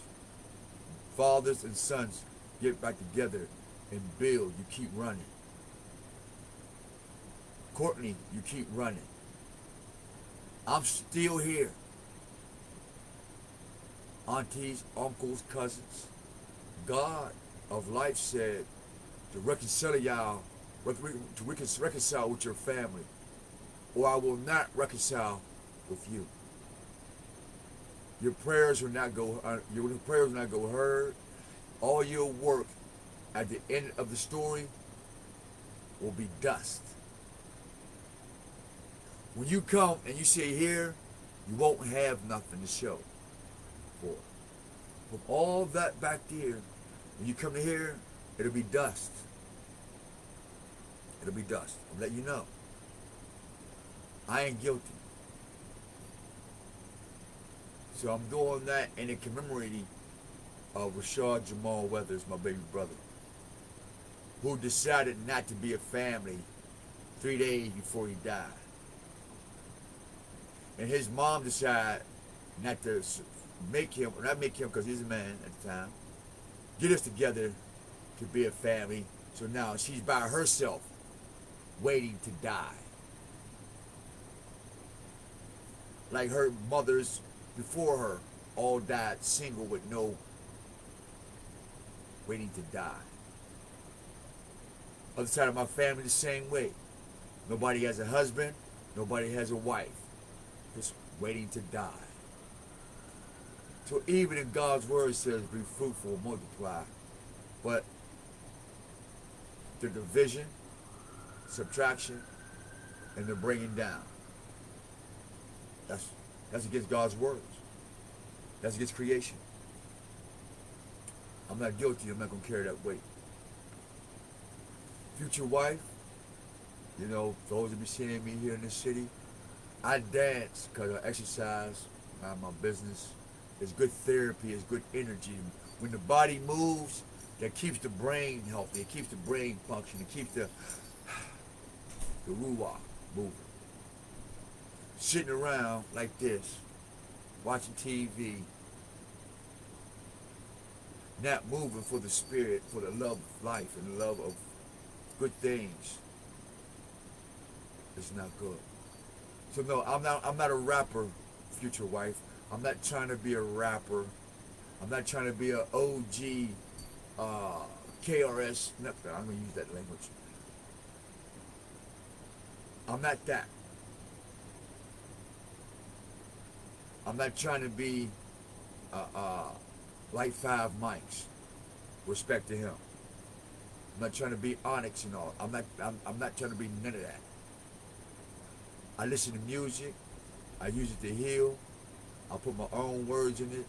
fathers and sons get back together and build. You keep running. Courtney, you keep running. I'm still here. Aunties, uncles, cousins. God of life said to reconcile y'all, to reconcile with your family, or I will not reconcile with you. Your prayers will not go. Your prayers will not go heard. All your work at the end of the story will be dust. When you come and you sit here, you won't have nothing to show for it. From all that back there, when you come to here, it'll be dust. It'll be dust. I'll let you know. I ain't guilty. So I'm doing that in a commemorating of Rashad Jamal Weathers, my baby brother, who decided not to be a family 3 days before he died. And his mom decided not to make him, or not make him because he's a man at the time, get us together to be a family. So now she's by herself waiting to die. Like her mothers before her all died single with no waiting to die. Other side of my family the same way. Nobody has a husband, nobody has a wife. Just waiting to die. So even in God's word says be fruitful, multiply. But the division, subtraction, and the bringing down. That's against God's words. That's against creation. I'm not guilty. I'm not going to carry that weight. Future wife, you know, those that be seeing me here in the city, I dance because I exercise, mind my business. It's good therapy. It's good energy. When the body moves, that keeps the brain healthy. It keeps the brain functioning. It keeps the ruach moving. Sitting around like this, watching TV, not moving for the spirit, for the love of life and the love of good things, it's not good. So no, I'm not a rapper, future wife. I'm not trying to be a rapper. I'm not trying to be an OG KRS. Nothing. I'm gonna use that language. I'm not that. I'm not trying to be like 5 mics. Respect to him. I'm not trying to be Onyx and all. I'm not trying to be none of that. I listen to music. I use it to heal. I put my own words in it.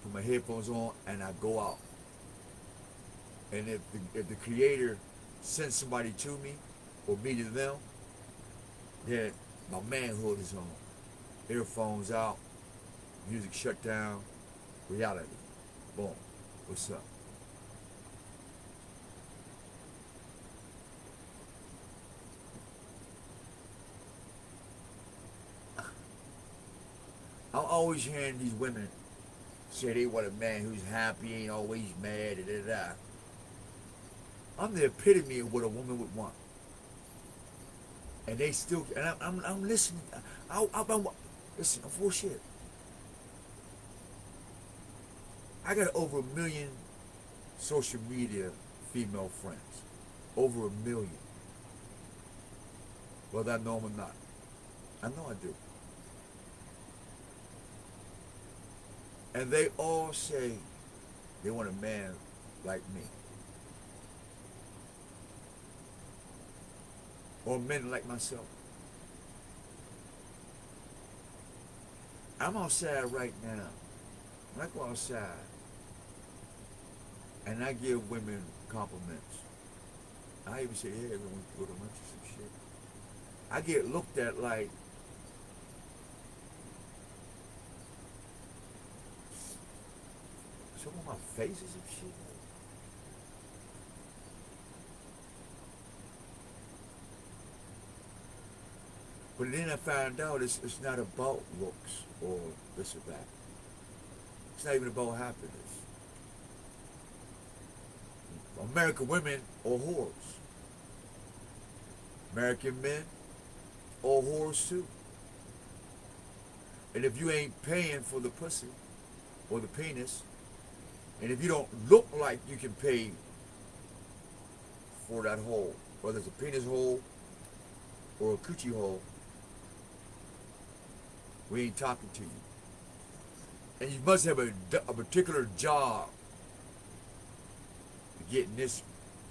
Put my headphones on, and I go out. And if the Creator sends somebody to me, or me to them, then my manhood is on. Earphones out, music shut down, reality. Boom. What's up? I'm always hearing these women say they want a man who's happy, ain't always mad, da da da. I'm the epitome of what a woman would want. And they still, and I'm listening. Listen, I'm full shit. I got over 1 million social media female friends. Over 1 million. Whether I know them or not. I know I do. And they all say they want a man like me. Or men like myself. I'm outside right now. When I go outside and I give women compliments, I even say, hey, everyone go to lunch or some shit. I get looked at like, some of my faces and shit. But then I found out it's not about looks or this or that. It's not even about happiness. American women are whores. American men are whores too. And if you ain't paying for the pussy or the penis, and if you don't look like you can pay for that hole, whether it's a penis hole or a coochie hole, we ain't talking to you. And you must have a particular job to get in this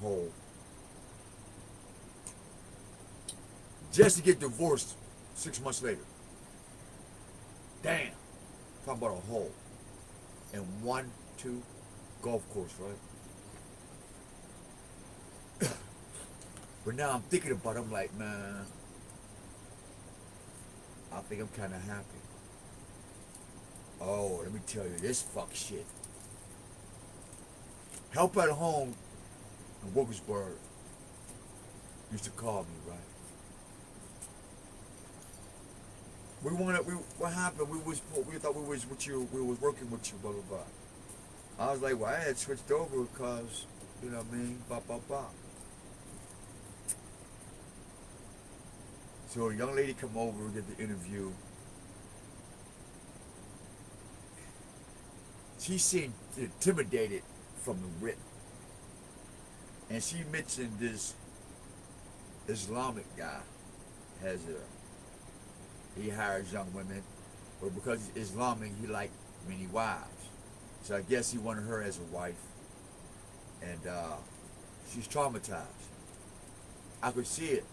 hole. Just to get divorced 6 months later. Damn. Talking about a hole. And 1, 2 golf course, right? But now I'm thinking about it, I'm like, man, I think I'm kind of happy. Oh, let me tell you this fuck shit. Help at Home in Wilkesburg used to call me, right? What happened? We thought we was with you. We was working with you. Blah blah blah. I was like, well, I had switched over because, you know what I mean. Blah blah blah. So a young lady come over and get the interview. She seemed intimidated from the rip, and she mentioned this Islamic guy has he hires young women, but because he's Islamic, he liked many wives. So I guess he wanted her as a wife, and she's traumatized. I could see it,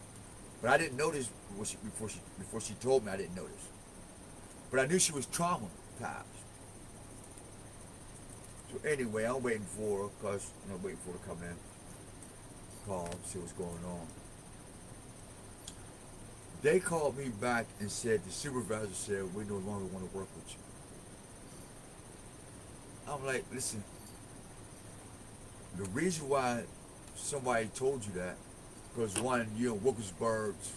but I didn't notice before she told me. I didn't notice, but I knew she was traumatized. So anyway, I'm waiting for her because I'm waiting for her to come in, call, see what's going on. They called me back and said the supervisor said we no longer want to work with you. I'm like, listen, the reason why somebody told you that, because one, you're in Wilkesburg's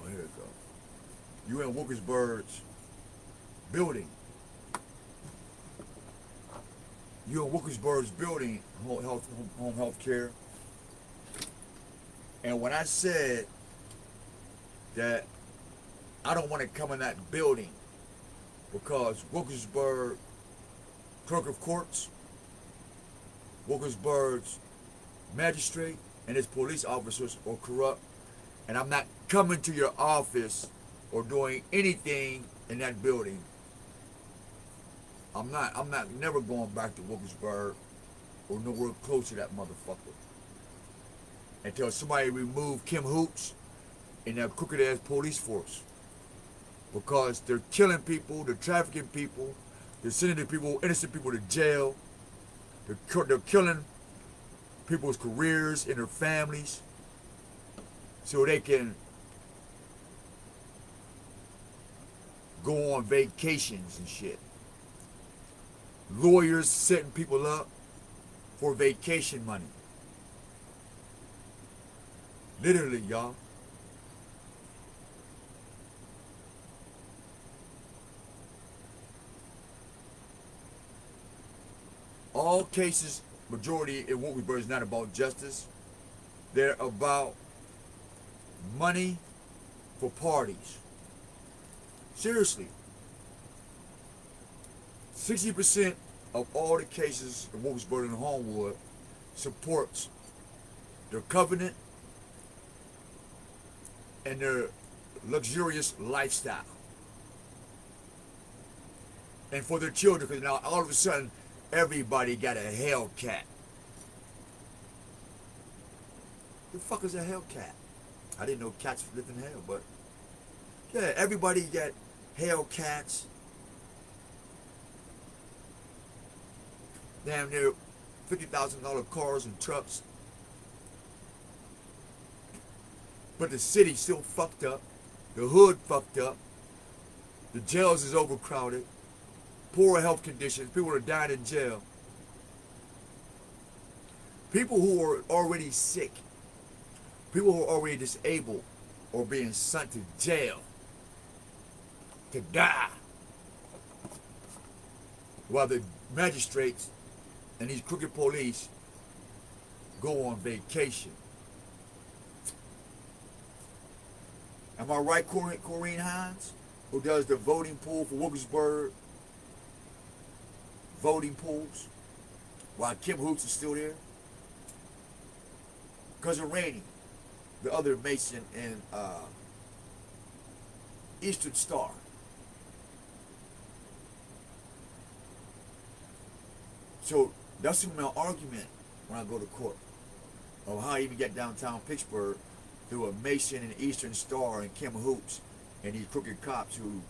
here we go. You're in Wilkesburg's building. You're in Wilkesburg's building, home health care. And when I said that I don't want to come in that building because Wilkesburg clerk of courts, Wilkesburg's magistrate, and his police officers are corrupt, and I'm not coming to your office or doing anything in that building. I'm not never going back to Wilkesburg or nowhere close to that motherfucker until somebody remove Kim Hoops and that crooked ass police force, because they're killing people, they're trafficking people, they're sending the people, innocent people, to jail. They're killing people's careers and their families so they can go on vacations and shit. Lawyers setting people up for vacation money. Literally, y'all. All cases, majority in Wilkesburg, is not about justice. They're about money for parties. Seriously. 60% of all the cases in Wilkesburg and Homewood supports their covenant and their luxurious lifestyle. And for their children, because now all of a sudden, everybody got a Hellcat. The fuck is a Hellcat? I didn't know cats lived in hell, but yeah, everybody got Hellcats. Damn near $50,000 cars and trucks. But the city's still fucked up. The hood fucked up. The jails is overcrowded. Poor health conditions. People are dying in jail. People who are already sick. People who are already disabled are being sent to jail to die. While the magistrates and these crooked police go on vacation. Am I right, Corrine Hines, who does the voting pool for Wilkinsburg voting pools, while Kim Hoots is still there? Cousin Rainey, the other Mason in Eastern Star. So that's my argument when I go to court of how I even get downtown Pittsburgh through a Mason and Eastern Star and Kim Hoops and these crooked cops who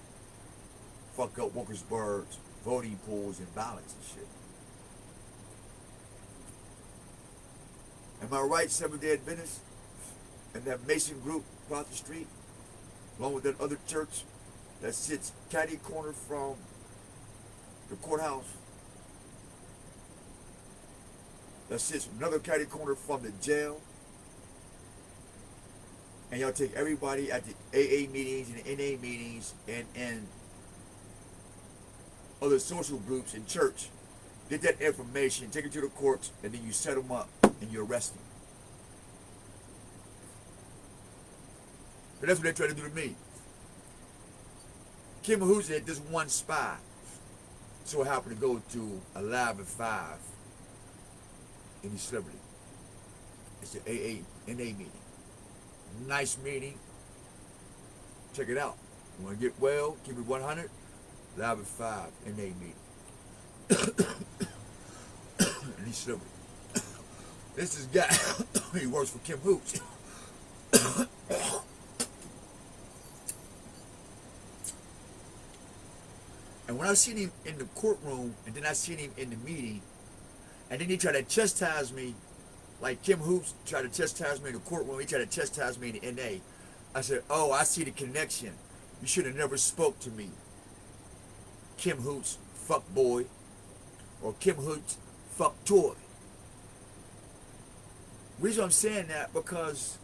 fuck up Wilkinsburg's voting pools and ballots and shit. Am I right, Seventh-day Adventists? And that Mason group across the street, along with that other church that sits catty corner from the courthouse, that sits another catty corner from the jail, and y'all take everybody at the AA meetings and the NA meetings and other social groups in church, get that information, take it to the courts, and then you set them up and you arrest them. But that's what they try to do to me. Kim Hoots had this one spy, so happened to go to a Live at 5 in the celebrity. It's the AA NA meeting. Nice meeting. Check it out. You want to get well, keep it 100, Live at 5 NA meeting. And he's celebrity. This is guy, he works for Kim Hoots. And when I seen him in the courtroom, and then I seen him in the meeting, and then he tried to chastise me, like Kim Hoops tried to chastise me in the courtroom, he tried to chastise me in the NA. I said, oh, I see the connection. You should have never spoke to me, Kim Hoots, fuck boy, or Kim Hoots, fuck toy. The reason I'm saying that, because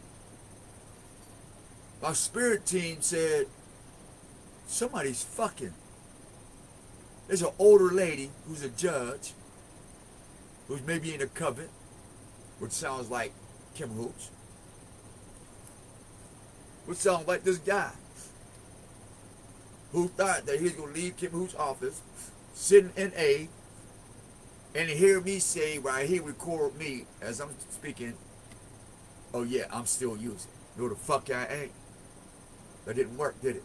my spirit team said, somebody's fucking. There's an older lady who's a judge, who's maybe in a coven, which sounds like Kim Hoots, which sounds like this guy who thought that he was going to leave Kim Hoots' office, sitting in A, and hear me say, while he record me as I'm speaking, oh yeah, I'm still using. No, the fuck I ain't. That didn't work, did it?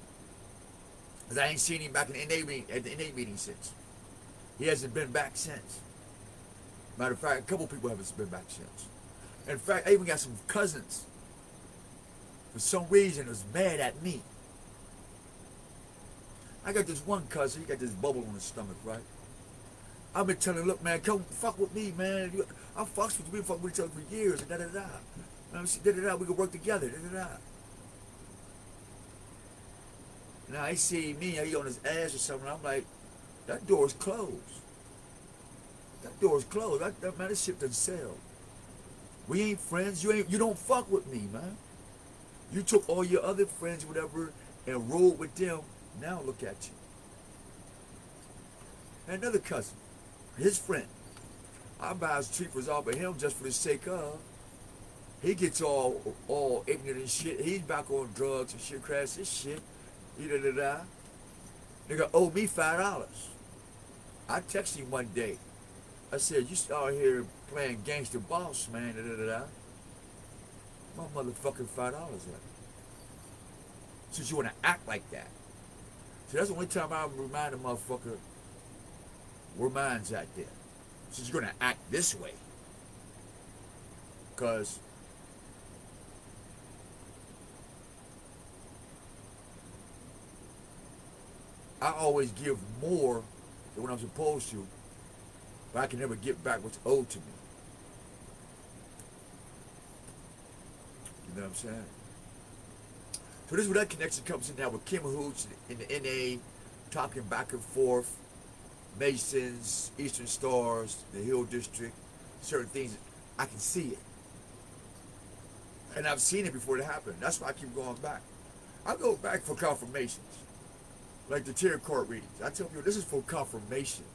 Because I ain't seen him back in the NA meeting, at the NA meeting since. He hasn't been back since. Matter of fact, a couple people haven't been back since. In fact, I even got some cousins, for some reason, was mad at me. I got this one cousin, he got this bubble on his stomach, right? I've been telling him, look, man, come fuck with me, man. I fucks with you, we've been fucking with each other for years, and da-da-da. We can work together, da-da-da. Now he see me, he on his ass or something. I'm like, that door's closed. That door's closed. That man, this shit doesn't sell. We ain't friends. You don't fuck with me, man. You took all your other friends, whatever, and rolled with them. Now look at you. And another cousin, his friend. I buy his treaters off of him just for the sake of. He gets all ignorant and shit. He's back on drugs and shit, crash this shit. Da-da-da-da. Nigga owe me $5. I texted him one day. I said, you out here playing gangster boss, man. Da-da-da-da. My motherfucking $5 at. Since you want to act like that. So that's the only time I remind a motherfucker where mine's at there. Since you're going to act this way. Because I always give more than what I'm supposed to, but I can never get back what's owed to me. You know what I'm saying? So this is where that connection comes in now with Kim Hoots in the NA, talking back and forth, Masons, Eastern Stars, the Hill District, certain things. I can see it. And I've seen it before it happened. That's why I keep going back. I go back for confirmations. Like the tarot card readings. I tell people, this is for confirmation.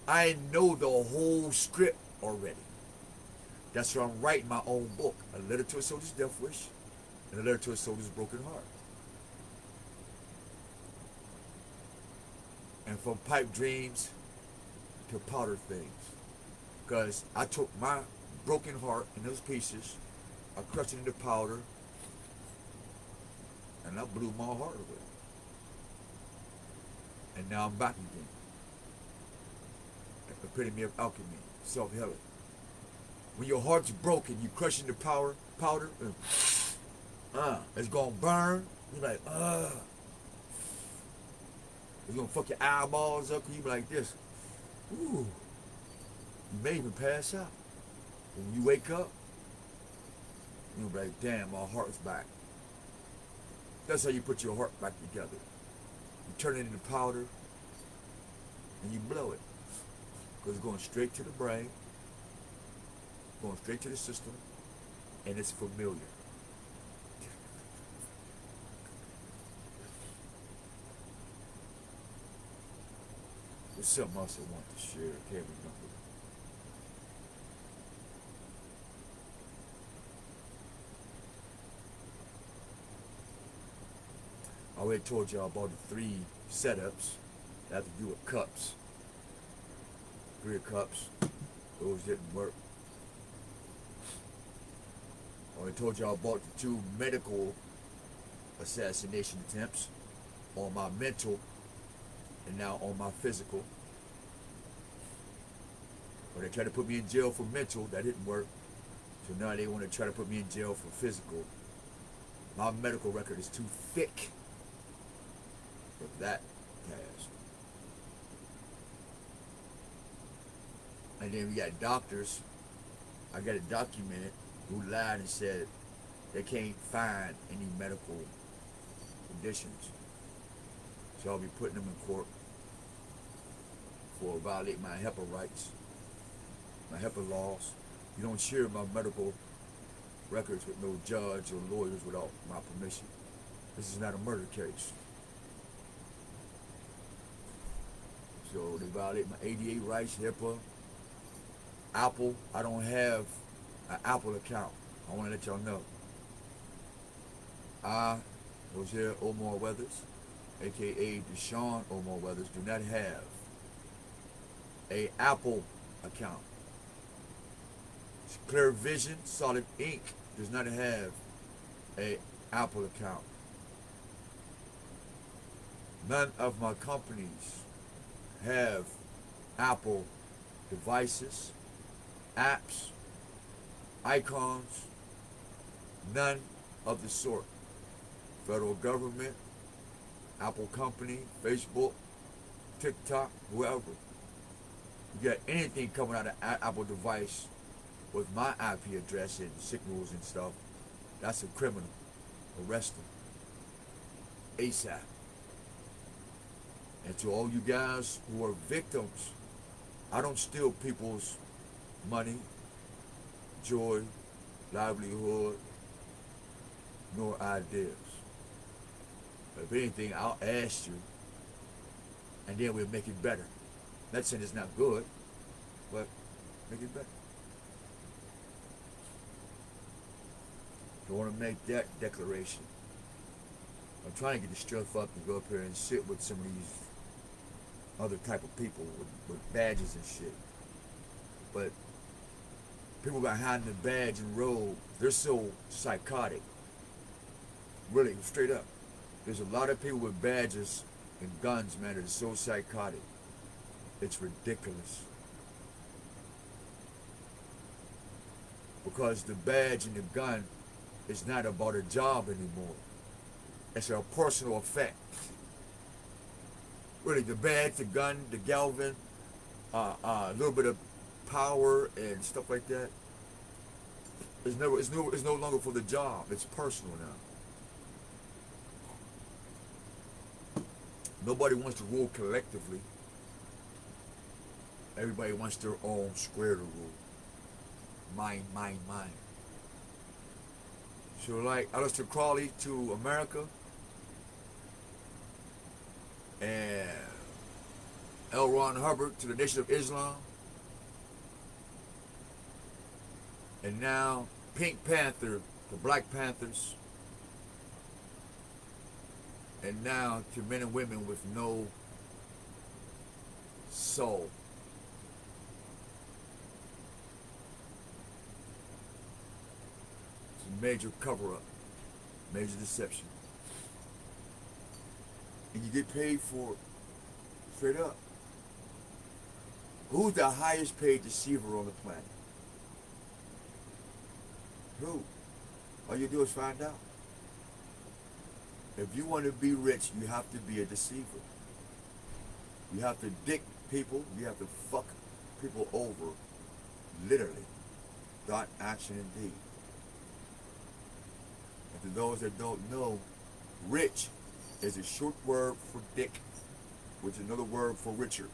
I know the whole script already. That's why I'm writing my own book. A Letter to a Soldier's Death Wish and A Letter to a Soldier's Broken Heart. and from pipe dreams to powder things. Because I took my broken heart in those pieces, I crushed it into powder, and I blew my heart away. And now I'm back again. The epitome of alchemy, self-healing. When your heart's broken, you crush into powder, it's gonna burn. You're like, it's gonna fuck your eyeballs up, you be like this. Ooh. You may even pass out. When you wake up, you'll be like, damn, my heart's back. That's how you put your heart back together. You turn it into powder, and you blow it. Because it's going straight to the brain, going straight to the system, and it's familiar. There's something else I want to share. I can't remember. I already told y'all about the 3 setups that have to do with cups. 3 cups. Those didn't work. I already told y'all about the 2 medical assassination attempts on my mental and now on my physical. When they tried to put me in jail for mental, that didn't work. So now they want to try to put me in jail for physical. My medical record is too thick for that task. And then we got doctors. I got it documented who lied and said they can't find any medical conditions. So I'll be putting them in court for violating my HIPAA rights, my HIPAA laws. You don't share my medical records with no judge or lawyers without my permission. This is not a murder case. So they violate my ADA rights, HIPAA, Apple. I don't have an Apple account. I want to let y'all know. I, Rozier Omar Weathers, aka Deshaun Omar Weathers, do not have a Apple account. Clear Vision Solid Inc. does not have a Apple account. None of my companies have Apple devices, apps, icons, none of the sort. Federal government, Apple company, Facebook, TikTok, whoever. You got anything coming out of an Apple device with my IP address and signals and stuff, that's a criminal. Arrest them ASAP. And to all you guys who are victims, I don't steal people's money, joy, livelihood, nor ideas. But if anything, I'll ask you, and then we'll make it better. Not saying it's not good, but make it better. I want to make that declaration. I'm trying to get the strength up to go up here and sit with some of these other type of people with badges and shit. But people behind the badge and robe, they're so psychotic. Really, straight up. There's a lot of people with badges and guns, man, that are so psychotic. It's ridiculous. Because the badge and the gun is not about a job anymore. It's a personal effect. Really, the badge, the gun, the Galvin, a little bit of power and stuff like that. It's no longer for the job. It's personal now. Nobody wants to rule collectively. Everybody wants their own square to rule. Mine, mine, mine. So like Aleister Crowley to America, and L. Ron Hubbard to the Nation of Islam, and now Pink Panther to Black Panthers, and now to men and women with no soul. It's a major cover-up, major deception. And you get paid for it straight up. Who's the highest paid deceiver on the planet? Who? All you do is find out. If you want to be rich, you have to be a deceiver. You have to dick people. You have to fuck people over, literally. Thought, action, and deed. And to those that don't know, rich is a short word for dick, which is another word for Richard.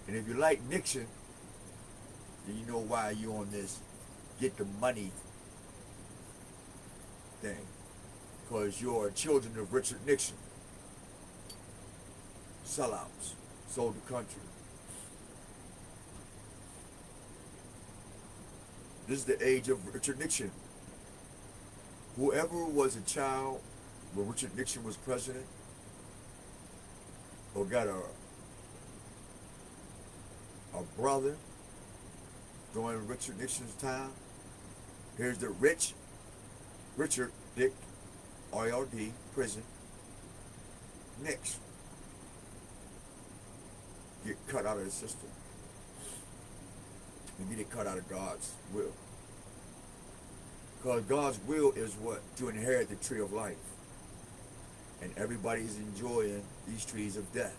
And if you like Nixon, then you know why you on this get the money thing. Because you're children of Richard Nixon. Sellouts. Sold the country. This is the age of Richard Nixon. Whoever was a child when Richard Nixon was president, or got a brother during Richard Nixon's time, here's the Richard Dick, RLD, prison, Nix. Get cut out of the system. And get it cut out of God's will. Because God's will is what? To inherit the tree of life. And everybody's enjoying these trees of death.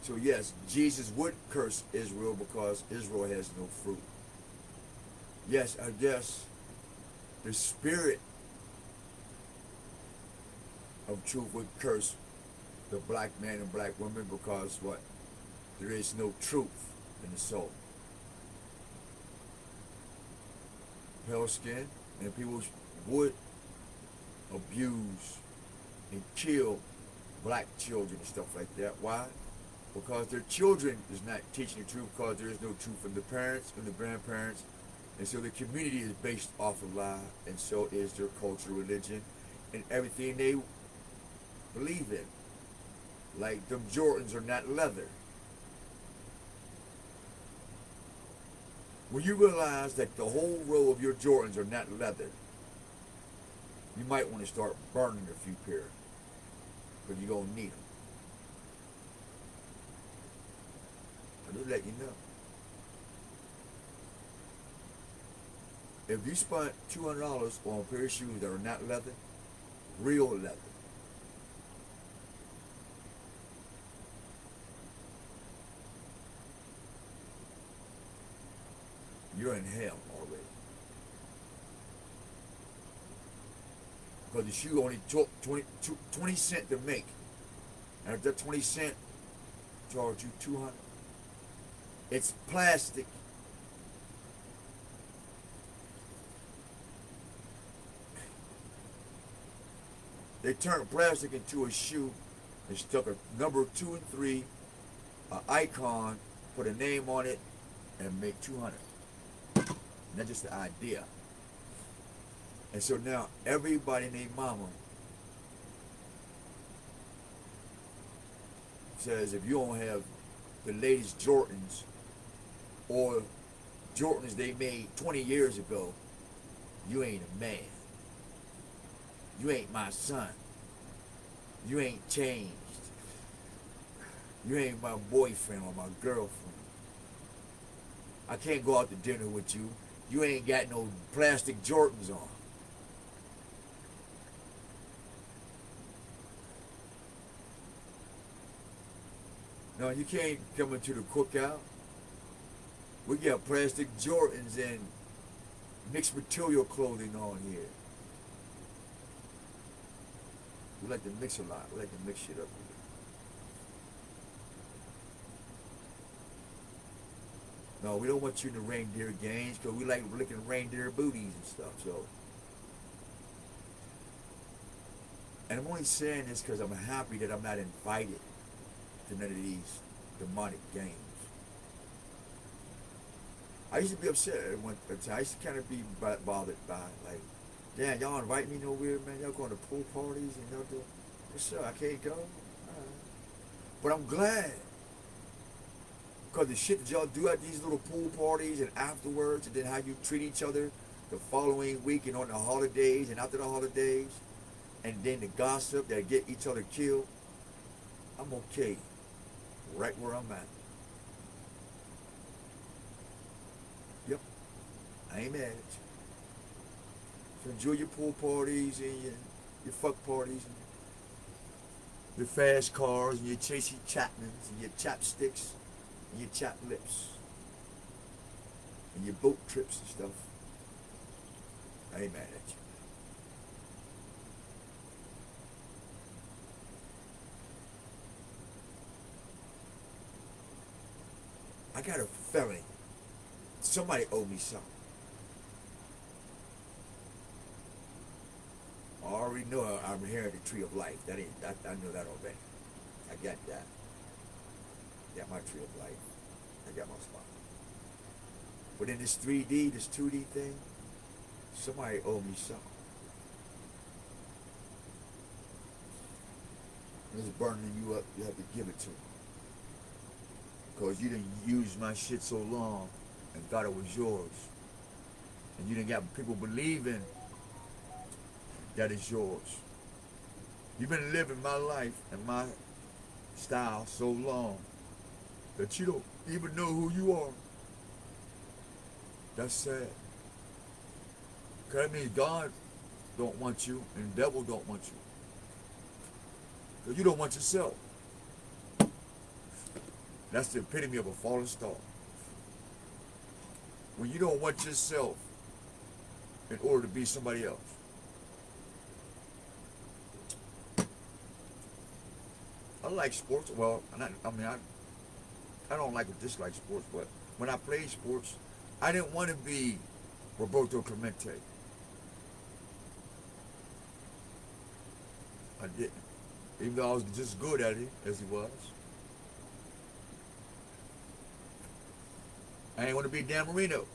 So yes, Jesus would curse Israel because Israel has no fruit. Yes, I guess the spirit of truth would curse the black man and black woman because what? There is no truth in the soul. Pale skin, and people would abuse and kill black children and stuff like that. Why? Because their children is not teaching the truth, because there is no truth from the parents and the grandparents. And so the community is based off of lie, and so is their culture, religion, and everything they believe in. Like them Jordans are not leather. When you realize that the whole row of your Jordans are not leather, you might want to start burning a few pair, because you're going to need them. I'll just let you know. If you spent $200 on a pair of shoes that are not leather, real leather, you're in hell already. Because the shoe only took 20 cents to make. And if that 20 cents charge you 200, it's plastic. They turned plastic into a shoe and stuck a number 2 and 3, an icon, put a name on it, and make 200. And that's just the idea. And so now everybody named Mama says if you don't have the latest Jordans or Jordans they made 20 years ago, you ain't a man. You ain't my son. You ain't changed. You ain't my boyfriend or my girlfriend. I can't go out to dinner with you. You ain't got no plastic Jordans on. No, you can't come into the cookout. We got plastic Jordans and mixed material clothing on here. We like to mix a lot. We like to mix shit up. No, we don't want you in the reindeer games because we like licking reindeer booties and stuff. So, and I'm only saying this because I'm happy that I'm not invited to none of these demonic games. I used to be upset at one time. I used to kind of be bothered by it. Like, damn, y'all invite me nowhere, man. Y'all going to pool parties and y'all do. Sure, I can't go. But I'm glad. Because the shit that y'all do at these little pool parties and afterwards, and then how you treat each other the following week and on the holidays and after the holidays, and then the gossip that get each other killed, I'm okay right where I'm at. Yep, I ain't mad at you. So enjoy your pool parties and your fuck parties and your fast cars and your Chasey Chapmans and your chapsticks and your chap lips and your boat trips and stuff. I ain't mad at you. I got a feeling somebody owe me something. I already know I'm here at the tree of life. I know that already. I got that. I got my tree of life. I got my spot. But in this 3D, this 2D thing, somebody owe me something. When it's burning you up, you have to give it to them. Because you didn't use my shit so long and thought it was yours. And you didn't got people believing that it's yours. You've been living my life and my style so long that you don't even know who you are. That's sad. Because that means God don't want you and the devil don't want you. Because you don't want yourself. That's the epitome of a fallen star. When you don't want yourself in order to be somebody else. I like sports. Well, I don't like or dislike sports, but when I played sports, I didn't want to be Roberto Clemente. I didn't. Even though I was just good at it as he was. I ain't want to be Dan Marino.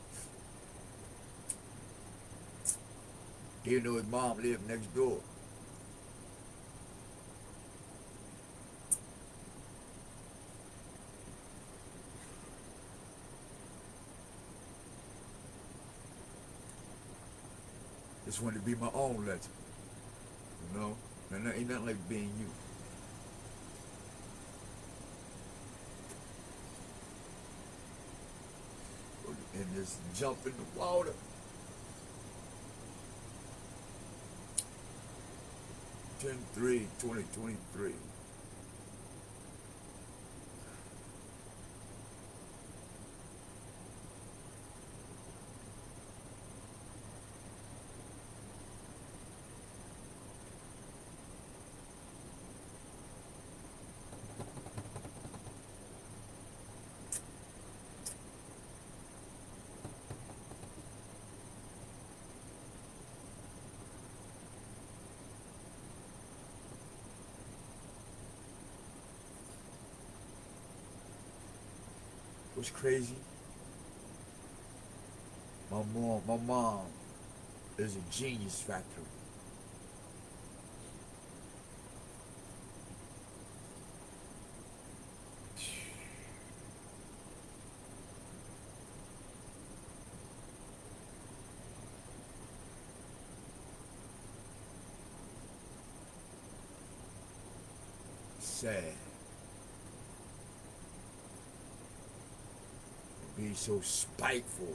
Even though his mom lived next door. Just wanted to be my own legend. You know? And there ain't nothing like being you. And just jump in the water. Ten 2023. What's crazy? My mom is a genius factory. Sad. Be so spiteful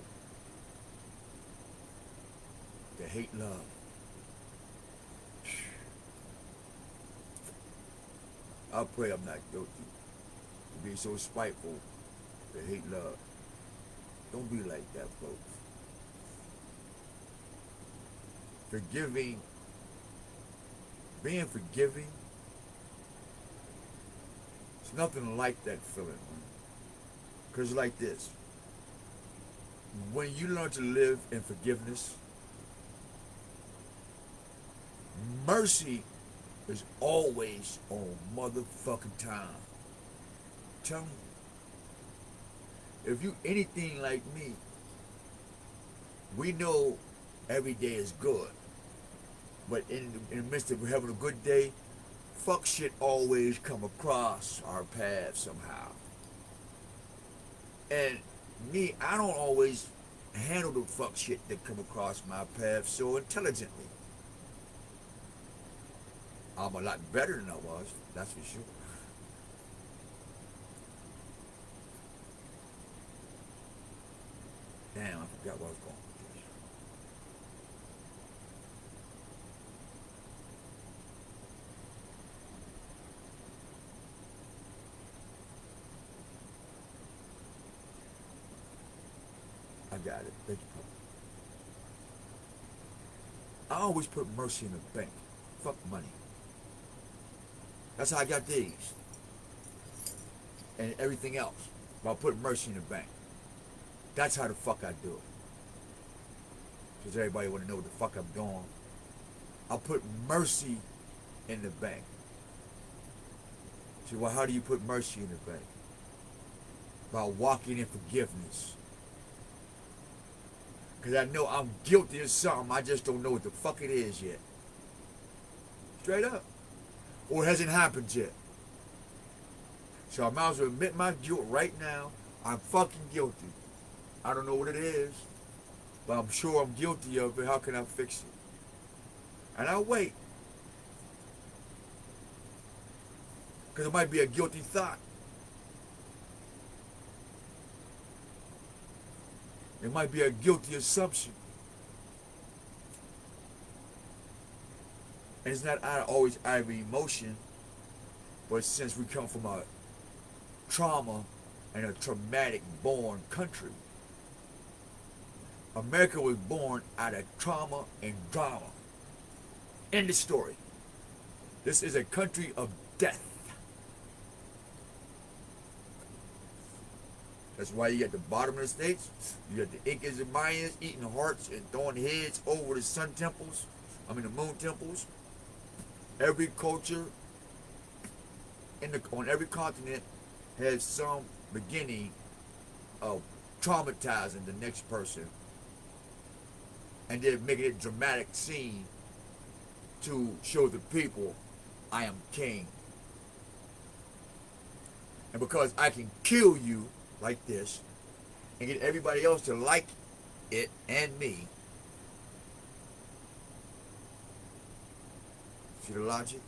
to hate love. I pray I'm not guilty. To be so spiteful to hate love. Don't be like that, folks. Forgiving, being forgiving, it's nothing like that feeling. Because it's like this. When you learn to live in forgiveness, mercy is always on motherfucking time. Tell me, if you anything like me, we know every day is good. But in the midst of having a good day, fuck shit always come across our path somehow. And me, I don't always handle the fuck shit that come across my path so intelligently. I'm a lot better than I was, that's for sure. Damn, I forgot where I was going with this. I got it. Thank you, Papa. I always put mercy in the bank. Fuck money. That's how I got these. And everything else. I'll put mercy in the bank. That's how the fuck I do it. Because everybody want to know what the fuck I'm doing. I'll put mercy in the bank. See, well, how do you put mercy in the bank? By walking in forgiveness. Because I know I'm guilty of something. I just don't know what the fuck it is yet. Straight up. Or it hasn't happened yet. So I might as well admit my guilt right now. I'm fucking guilty. I don't know what it is, but I'm sure I'm guilty of it. How can I fix it? And I'll wait. Because it might be a guilty thought. It might be a guilty assumption. And it's not always out of emotion, but since we come from a trauma and a traumatic born country, America was born out of trauma and drama. End of story. This is a country of death. That's why you got the bottom of the states. You got the Incas and Mayans eating hearts and throwing heads over the sun temples. I mean the moon temples. Every culture on every continent has some beginning of traumatizing the next person and then making it a dramatic scene to show the people I am king. And because I can kill you like this and get everybody else to like it and me, see the logic?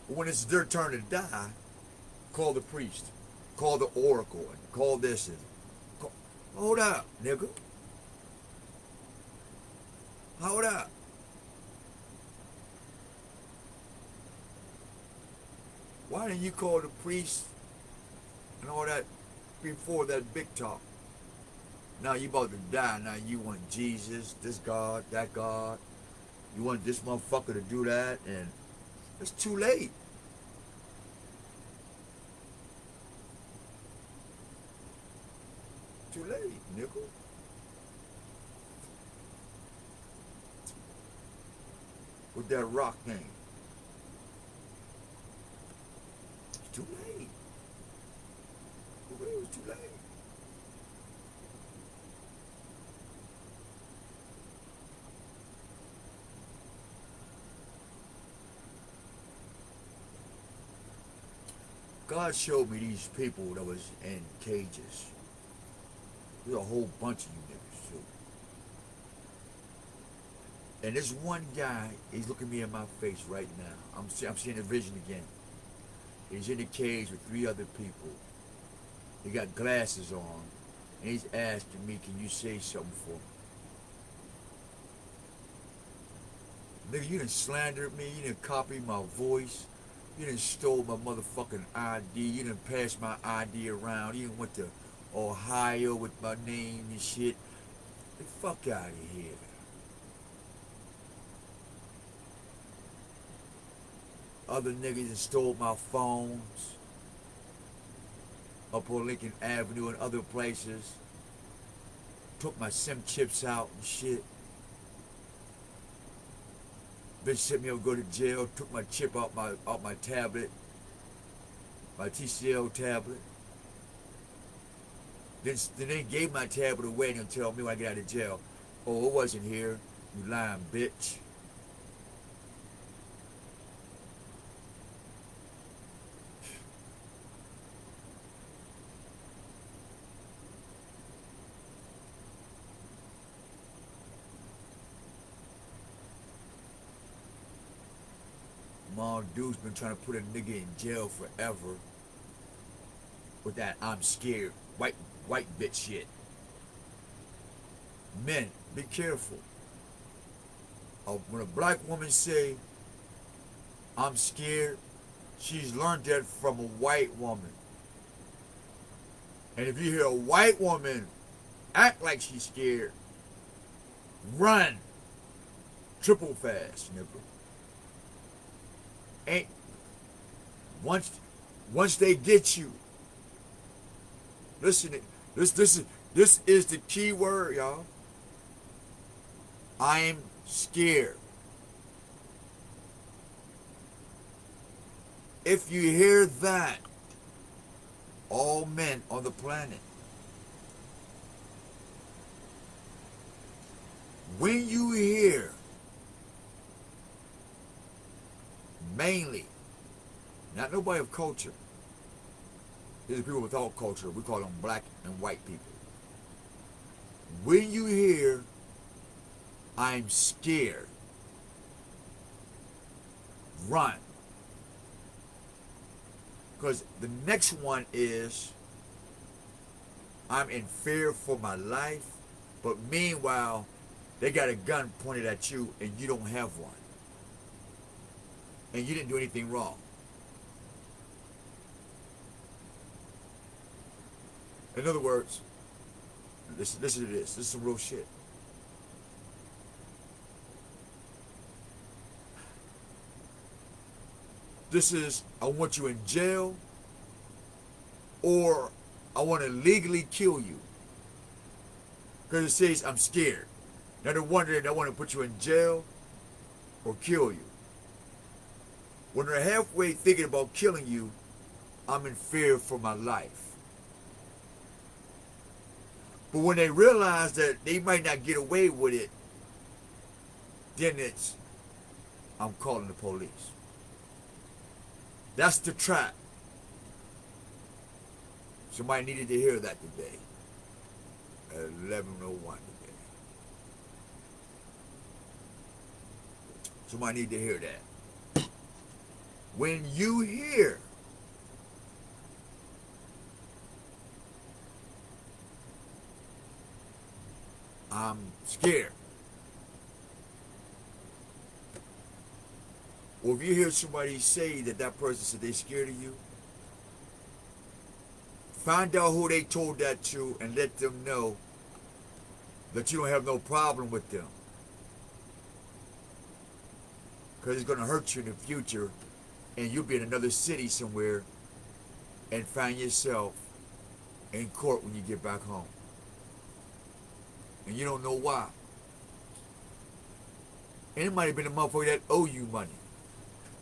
But when it's their turn to die, call the priest, call the oracle, and call this and call. Hold up, nigga. Hold up. Why didn't you call the priest and all that before that big talk? Now you about to die. Now you want Jesus, this God, that God. You want this motherfucker to do that, and it's too late. Too late, nigga. With that rock name. It's too late. It was too late. God showed me these people that was in cages. There's a whole bunch of you niggas too. And this one guy, he's looking me in my face right now. I'm seeing the vision again. He's in the cage with 3 other people. He got glasses on. And he's asking me, can you say something for me? Nigga, you done slandered me. You done copied my voice. You done stole my motherfucking ID. You done passed my ID around. You done went to Ohio with my name and shit. Get the fuck out of here. Other niggas that stole my phones up on Lincoln Avenue and other places. Took my SIM chips out and shit. Bitch sent me up to go to jail. Took my chip out my tablet. My TCL tablet. Then they gave my tablet away and tell me when I get out of jail, oh, it wasn't here. You lying bitch. Mom dude's been trying to put a nigga in jail forever with that I'm scared white bitch shit. Men, be careful. When a black woman say I'm scared, she's learned that from a white woman. And if you hear a white woman act like she's scared, run. Triple fast, nigga. Ain't once they get you. Listen, this is the key word, y'all. I'm scared. If you hear that, all men on the planet, when you hear, mainly, not nobody of culture, these are people without culture, we call them black and white people. When you hear, I'm scared, run. Because the next one is, I'm in fear for my life, but meanwhile, they got a gun pointed at you and you don't have one. And you didn't do anything wrong. In other words, listen to this. This is some real shit. This is, I want you in jail, or I want to legally kill you. Because it says I'm scared. Now they're wondering, I want to put you in jail or kill you. When they're halfway thinking about killing you, I'm in fear for my life. But when they realize that they might not get away with it, then it's, I'm calling the police. That's the trap. Somebody needed to hear that today. At 11:01 today. Somebody need to hear that. When you hear I'm scared, or if you hear somebody say that person said they're scared of you, find out who they told that to and let them know that you don't have no problem with them. Because it's going to hurt you in the future, and you'll be in another city somewhere and find yourself in court when you get back home. And you don't know why. And it might have been a motherfucker that owe you money.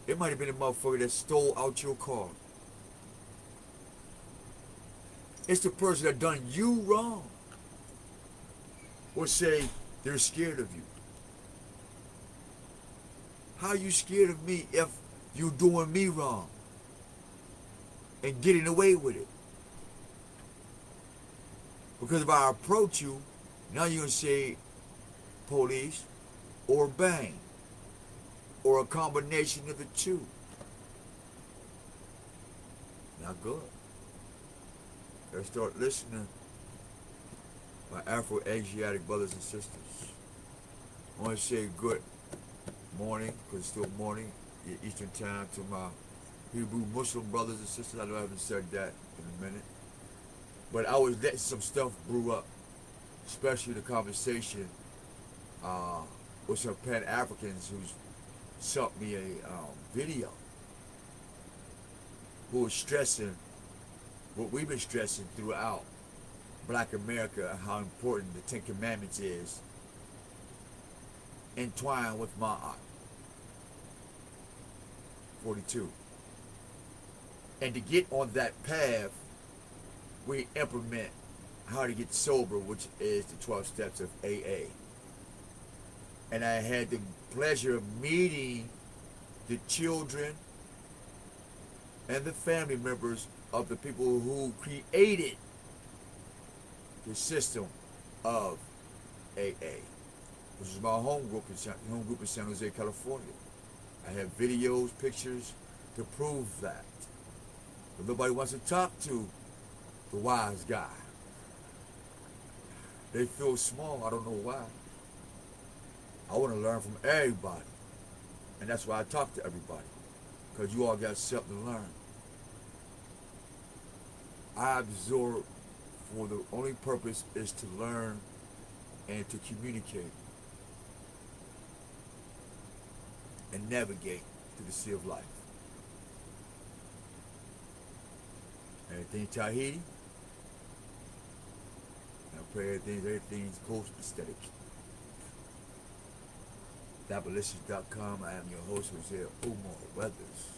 It might have been a motherfucker that stole out your car. It's the person that done you wrong. Or say they're scared of you. How are you scared of me if you doing me wrong and getting away with it? Because if I approach you, now you're going to say police or bang or a combination of the two. Not good. Let's start listening, my Afro-Asiatic brothers and sisters. I want to say good morning, because it's still morning, Eastern time, to my Hebrew Muslim brothers and sisters. I know I haven't said that in a minute. But I was letting some stuff brew up, especially the conversation with some Pan-Africans who's sent me a video who was stressing what we've been stressing throughout Black America, how important the Ten Commandments is, entwined with Ma'at 42. And to get on that path, we implement how to get sober, which is the 12 steps of AA. And I had the pleasure of meeting the children and the family members of the people who created the system of AA. This is my home group in San Jose, California. I have videos, pictures to prove that. But nobody wants to talk to the wise guy. They feel small, I don't know why. I want to learn from everybody. And that's why I talk to everybody. Because you all got something to learn. I absorb for the only purpose is to learn and to communicate and navigate through the sea of life. Everything Tahiti. I pray everything's coast-aesthetic. Dabalicious.com. I am your host, Jose Omar Weathers.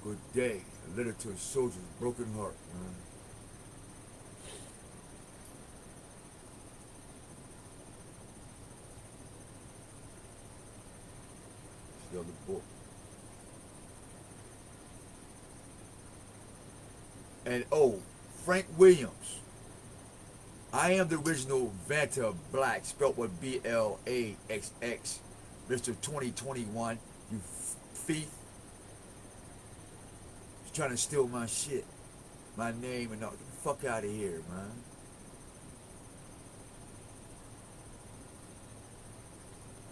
Good day. A letter to a soldier's broken heart, man. It's the other book. And Frank Williams. I am the original Vanta Black, spelled with BLAXX. Mr. 2021, you thief. He's trying to steal my shit, my name, and all. Get the fuck out of here, man.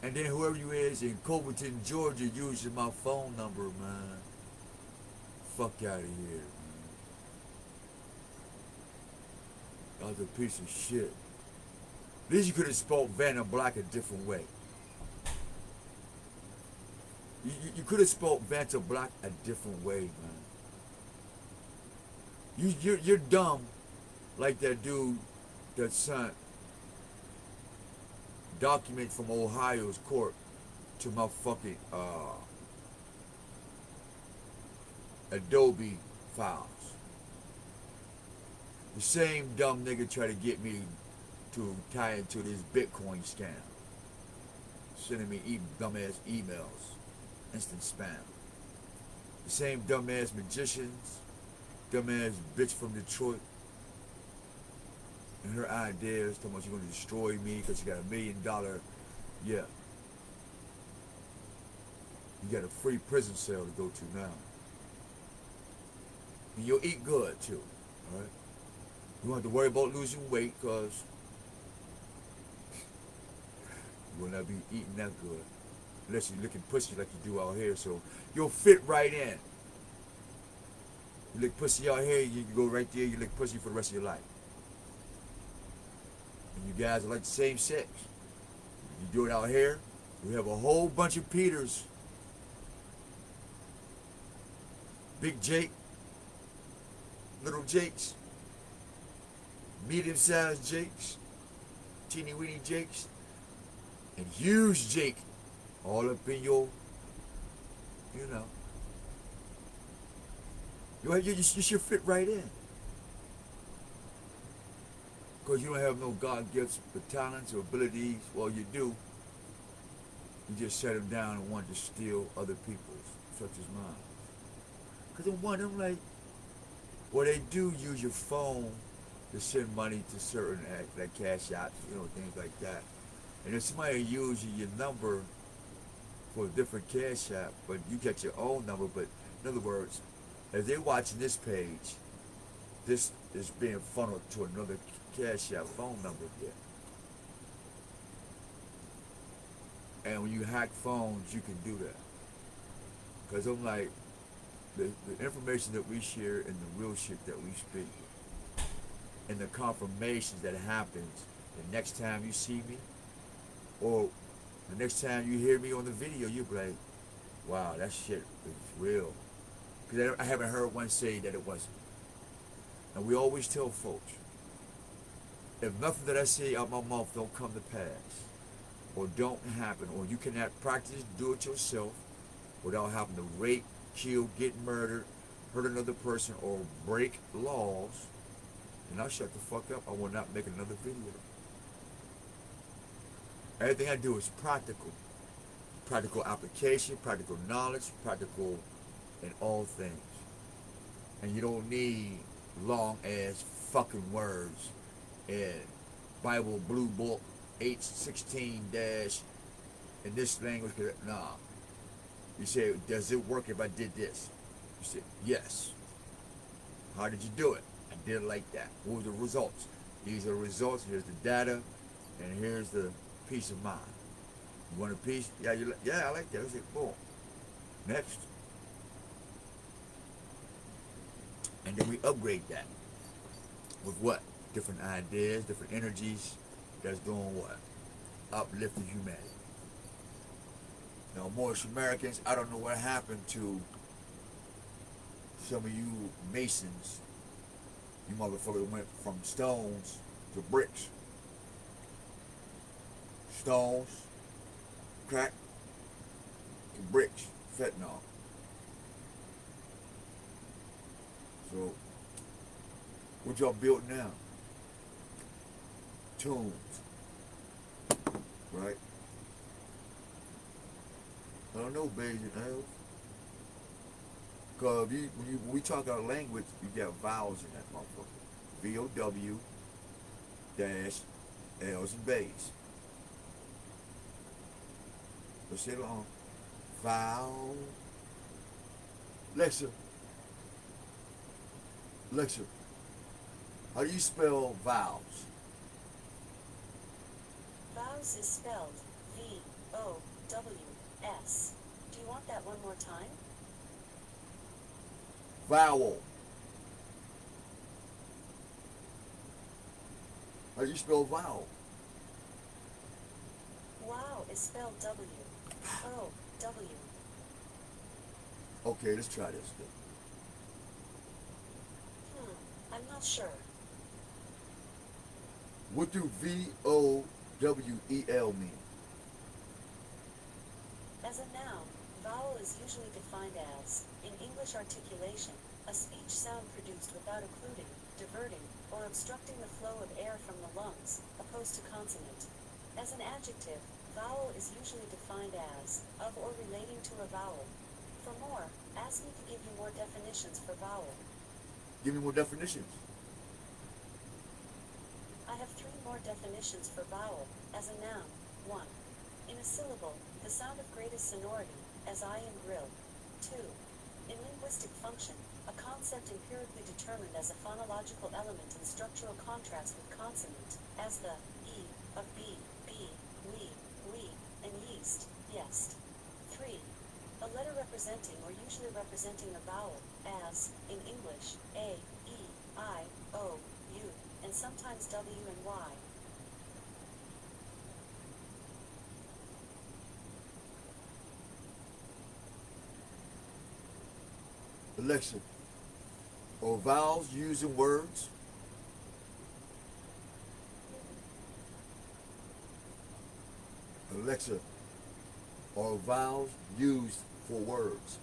And then whoever you is in Covington, Georgia, using my phone number, man. Fuck out of here, man. That was a piece of shit. At least you could have spelled Vanna Black a different way. You could have spelled Vanta Black a different way, man. You're dumb, like that dude that sent document from Ohio's court to my fucking Adobe files. The same dumb nigga tried to get me to tie into this Bitcoin scam, sending me dumbass emails. Instant spam. The same dumbass magicians, dumbass bitch from Detroit, and her ideas talking about you're gonna destroy me because you got $1 million. Yeah. You got a free prison cell to go to now. And you'll eat good too, alright? You won't have to worry about losing weight because you will not be eating that good. Unless you're licking pussy like you do out here, so you'll fit right in. You lick pussy out here, you can go right there, you lick pussy for the rest of your life. And you guys are like the same sex. You do it out here, we have a whole bunch of Peters. Big Jake, little Jakes, medium-sized Jakes, teeny-weeny Jakes, and huge Jake. All up in your, you know. You should fit right in. Because you don't have no God gifts or talents or abilities. Well, you do. You just set them down and want to steal other people's, such as mine. Because I'm one of them, like, well, they do use your phone to send money to certain, like cash apps, you know, things like that. And if somebody uses your number for a different cash app, but you get your own number, but in other words, if they're watching this page, this is being funneled to another cash app phone number there. And when you hack phones, you can do that. Because I'm like, the information that we share and the real shit that we speak, and the confirmations that happens the next time you see me, or the next time you hear me on the video, you'll be like, wow, that shit is real. Because I haven't heard one say that it wasn't. And we always tell folks, if nothing that I say out my mouth don't come to pass, or don't happen, or you cannot practice, do it yourself, without having to rape, kill, get murdered, hurt another person, or break laws, then I'll shut the fuck up. I will not make another video. Everything I do is practical. Practical application, practical knowledge, practical in all things. And you don't need long ass fucking words in Bible Blue Book 816 dash in this language. Nah. You say, does it work if I did this? You say, yes. How did you do it? I did it like that. What were the results? These are the results. Here's the data, and here's the peace of mind. You want a piece? Yeah, I like that. I say, boom. Next. And then we upgrade that with what? Different ideas, different energies that's doing what? Uplifting humanity. Now, most Americans, I don't know what happened to some of you Masons. You motherfuckers went from stones to bricks. Stones, crack, to bricks, fentanyl. So, what y'all built now? Tombs, right? I don't know, babies and elves. Because when we talk our language, you got vowels in that motherfucker. V-O-W dash L's and bays. Let's say it along. Vowel. Lexa, how do you spell vowels? Vows is spelled V-O-W-S. Do you want that one more time? Vowel. How do you spell vowel? Wow is spelled W-O-W. Okay, let's try this then. I'm not sure. What do V-O-W-E-L mean? As a noun, vowel is usually defined as, in English articulation, a speech sound produced without occluding, diverting, or obstructing the flow of air from the lungs, opposed to consonant. As an adjective, vowel is usually defined as, of or relating to a vowel. For more, ask me to give you more definitions for vowel. Give me more definitions. I have 3 more definitions for vowel, as a noun. 1. In a syllable, the sound of greatest sonority, as I in grill. 2. In linguistic function, a concept empirically determined as a phonological element in structural contrast with consonant, as the E of be, we, and yeast, yeast. 3. A letter representing or usually representing a vowel, as, in English, A, E, I, O, U, and sometimes W and Y. Alexa, are vowels used in words? Alexa, are vowels used for words?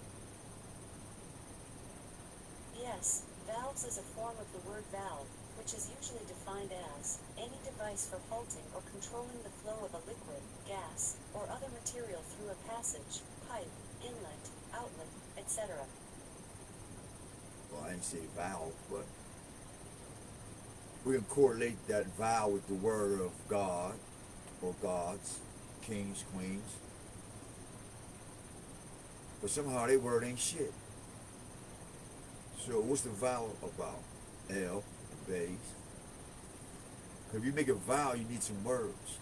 Yes, valves is a form of the word valve, which is usually defined as any device for halting or controlling the flow of a liquid, gas, or other material through a passage, pipe, inlet, outlet, etc. Well, I didn't say vowel, but we can correlate that vowel with the word of God or gods, kings, queens. But somehow they word ain't shit. So what's the vowel about? L, bays. Because if you make a vowel, you need some words.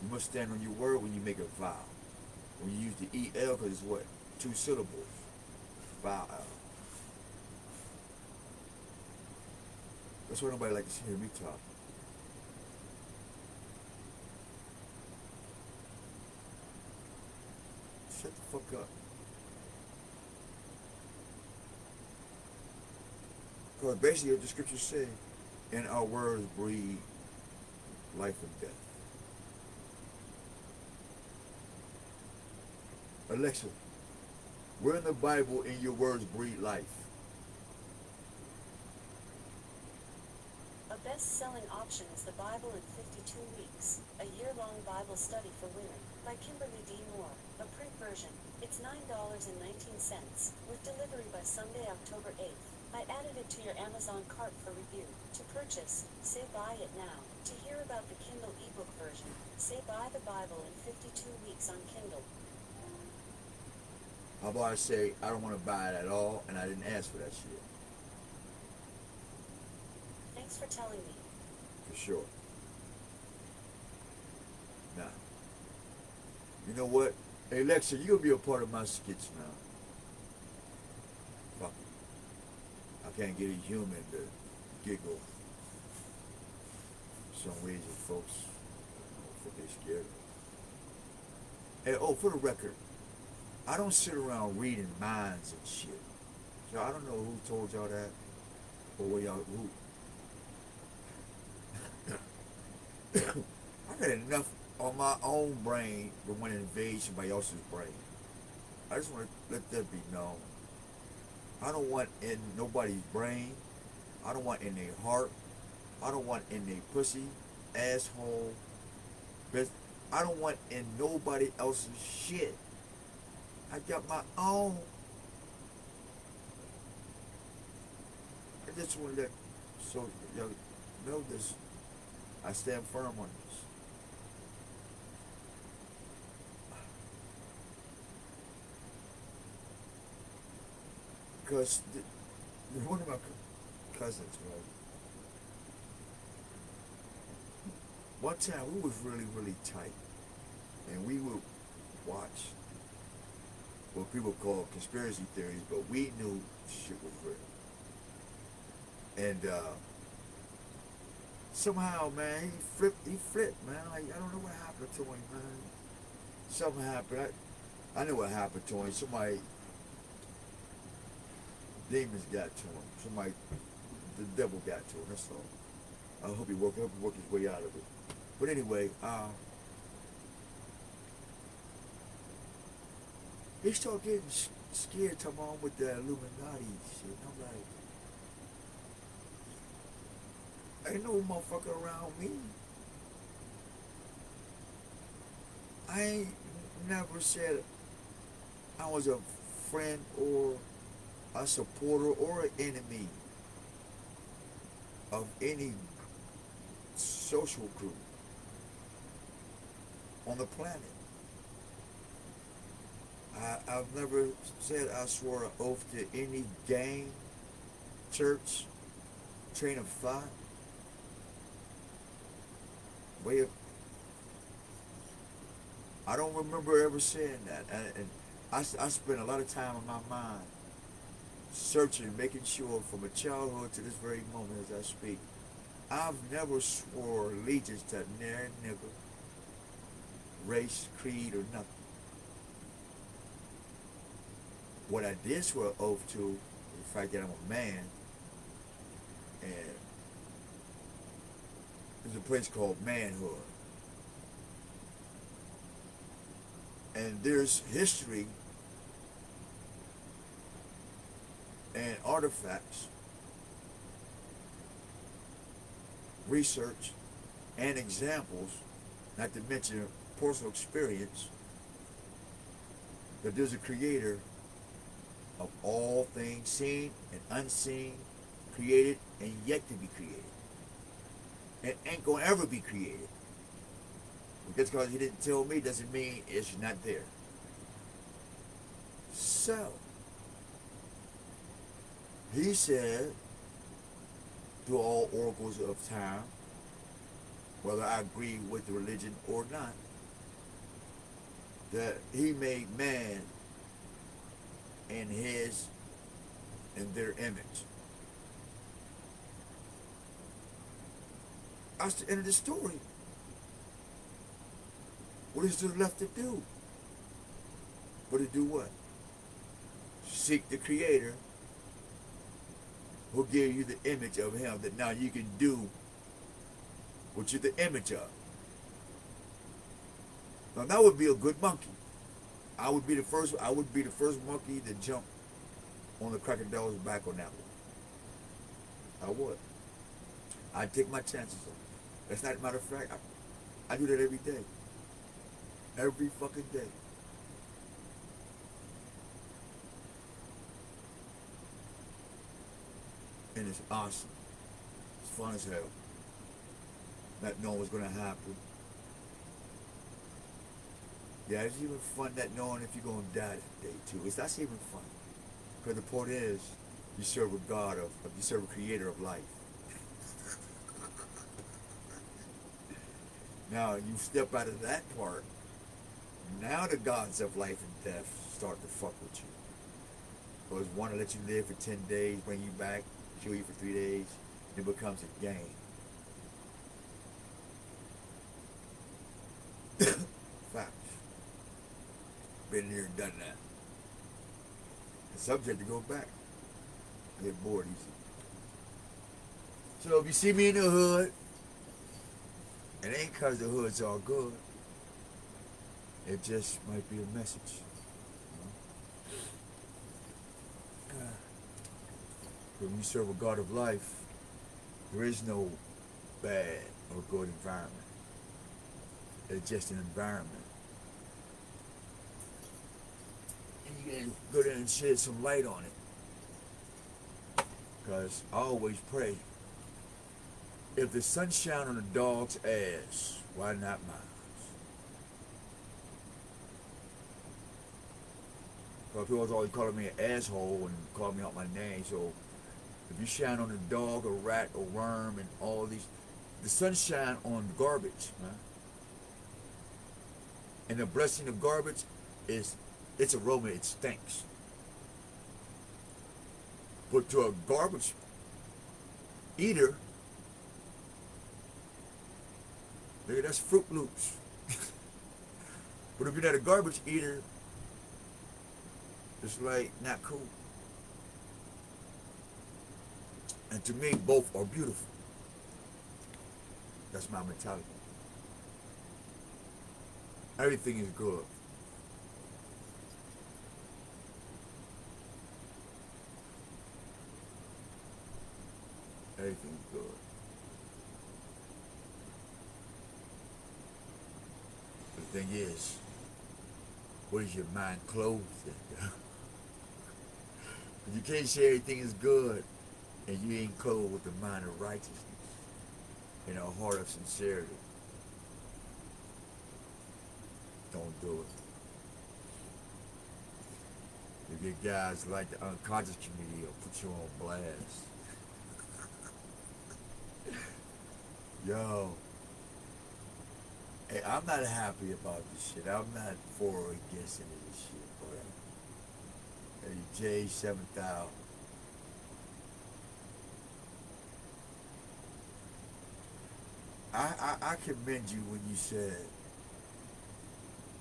You must stand on your word when you make a vowel. When you use the EL, because it's what? 2 syllables. Vowel. That's why nobody likes to hear me talk. Shut the fuck up. Because basically what the scriptures say, and our words breed life and death. Alexa, where in the Bible in your words breed life? A best best-selling option is The Bible in 52 Weeks, a year-long Bible study for women, by Kimberly D. Moore, a print version. It's $9.19, with delivery by Sunday, October 8th. I added it to your Amazon cart for review. To purchase, say buy it now. To hear about the Kindle ebook version, say buy the Bible in 52 Weeks on Kindle. How about I say, I don't want to buy it at all, and I didn't ask for that shit. Thanks for telling me. For sure. Now, you know what? Hey, Lexa, you'll be a part of my skits now. Fuck it. I can't get a human to giggle. For some reason, folks, I don't know if they're scared. Hey, oh, for the record, I don't sit around reading minds and shit. So I don't know who told y'all that, or where y'all, who. I got enough on my own brain to want to invade somebody else's brain. I just want to let that be known. I don't want in nobody's brain. I don't want in their heart. I don't want in their pussy, asshole. I don't want in nobody else's shit. I got my own. I just want to let so y'all know this. I stand firm on this. Because one of my cousins, right? One time we was really, really tight. And we would watch what people call conspiracy theories, but we knew shit was real. And somehow, man, he flipped, man. Like, I don't know what happened to him, man. Something happened. I knew what happened to him. Somebody, demons got to him. Somebody, the devil got to him. That's all. I hope he worked his way out of it. But anyway, he started getting scared, talking on with the Illuminati shit. I'm like, ain't no motherfucker around me. I ain't never said I was a friend or a supporter or an enemy of any social group on the planet. I've never said I swore an oath to any gang, church, train of thought, way of. I don't remember ever saying that. And I spent a lot of time in my mind searching, making sure from a childhood to this very moment as I speak, I've never swore allegiance to nary nigger, race, creed, or nothing. What I did swear an oath to is the fact that I'm a man, and there's a place called manhood. And there's history and artifacts, research, and examples, not to mention personal experience, that there's a creator of all things seen and unseen, created and yet to be created, and ain't gonna ever be created. Just because he didn't tell me doesn't mean it's not there. So, he said to all oracles of time, whether I agree with the religion or not, that he made man in their image. That's the end of the story. What is there left to do? But to do what? Seek the Creator who gave you the image of him, that now you can do what you're the image of. Now that would be a good monkey. I would be the first monkey to jump on the crocodile's back on that one. I would. I take my chances on it. That's not a matter of fact. I do that every day. Every fucking day. And it's awesome. It's fun as hell. Not knowing what's gonna happen. Yeah, it's even fun not knowing if you're gonna die that day too. That's even fun. Because the point is, you serve a God you serve a creator of life. Now you step out of that part, now the gods of life and death start to fuck with you. Because one to let you live for 10 days, bring you back, kill you for 3 days, it becomes a game. Facts. Been here and done that. The subject to go back. I get bored easy. So if you see me in the hood, it ain't cause the hood's all good. It just might be a message. When you serve a God of life, there is no bad or good environment. It's just an environment. And you gotta go there and shed some light on it. Because I always pray, if the sun shine on a dog's ass, why not mine? Well, people was always calling me an asshole and calling me out my name, so if you shine on a dog, a rat, a worm, and all these, the sun shine on garbage, man. And the blessing of garbage is its aroma, it stinks. But to a garbage eater, nigga, that's Fruit Loops. But if you're not a garbage eater, it's like not cool. And to me, both are beautiful. That's my mentality. Everything is good. Everything is good. The thing is, what is your mind clothed in? You can't say everything is good and you ain't clothed with the mind of righteousness and a heart of sincerity. Don't do it. You get guys like the unconscious community will put you on blast. Yo. Hey, I'm not happy about this shit. I'm not for or against any of this shit, but hey, J7000. I commend you when you said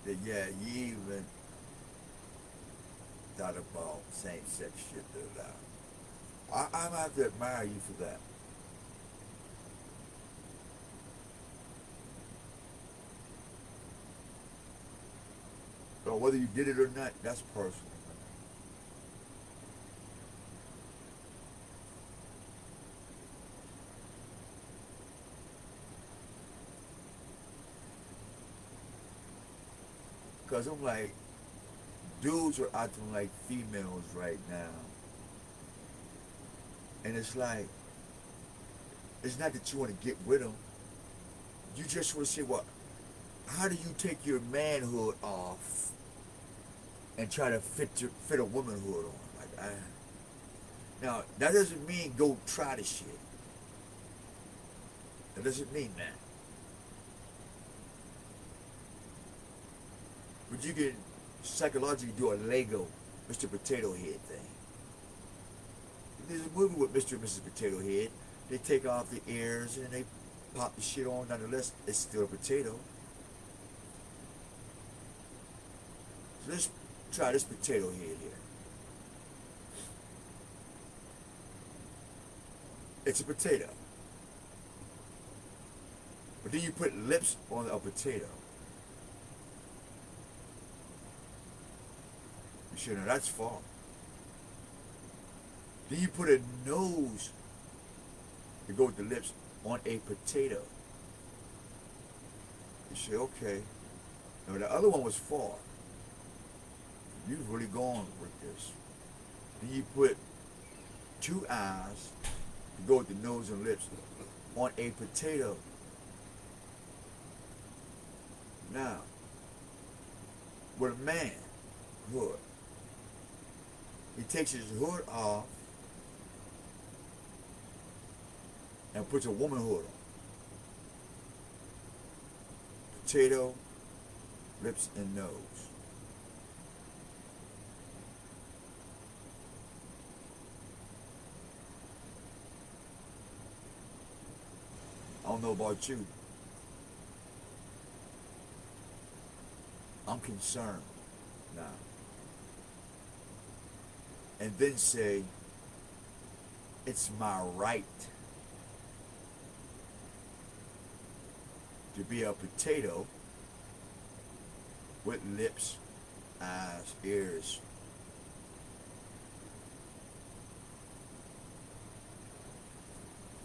that, yeah, you even thought about same-sex shit. I'm have to admire you for that. So whether you did it or not, that's personal. Because I'm like, dudes are acting like females right now. And it's like, it's not that you want to get with them. You just want to say, well, how do you take your manhood off and try to fit a womanhood on? Like, now, that doesn't mean go try the shit. That doesn't mean that. But you can psychologically do a Lego Mr. Potato Head thing. There's a movie with Mr. and Mrs. Potato Head. They take off the ears and they pop the shit on. Nonetheless, it's still a potato. So let's try this potato head here. It's a potato. But then you put lips on a potato. You should know that's far. Then you put a nose to go with the lips on a potato. You say, okay. Now the other one was far. You've really gone with this. Then you put 2 eyes to go with the nose and lips on a potato. Now, with a man hood, he takes his hood off and puts a woman hood on. Potato, lips, and nose. I don't know about you. I'm concerned now. And then say, it's my right to be a potato with lips, eyes, ears.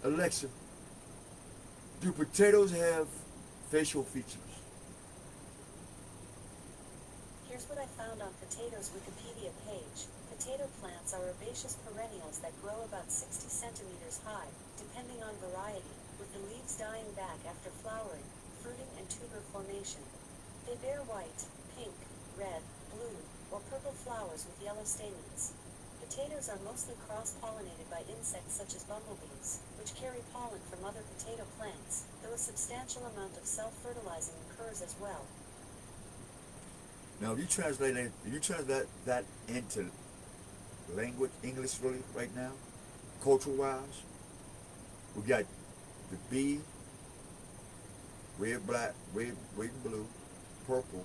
Alexa, do potatoes have facial features? Here's what I found on Potatoes Wikipedia page. Potato plants are herbaceous perennials that grow about 60 centimeters high, depending on variety, with the leaves dying back after flowering, fruiting, and tuber formation. They bear white, pink, red, blue, or purple flowers with yellow stamens. Potatoes are mostly cross-pollinated by insects such as bumblebees, which carry pollen from other potato plants, though a substantial amount of self-fertilizing occurs as well. Now, if you translate that into language, English really, right now, culture-wise, we got the bee, red, black, red and blue, purple,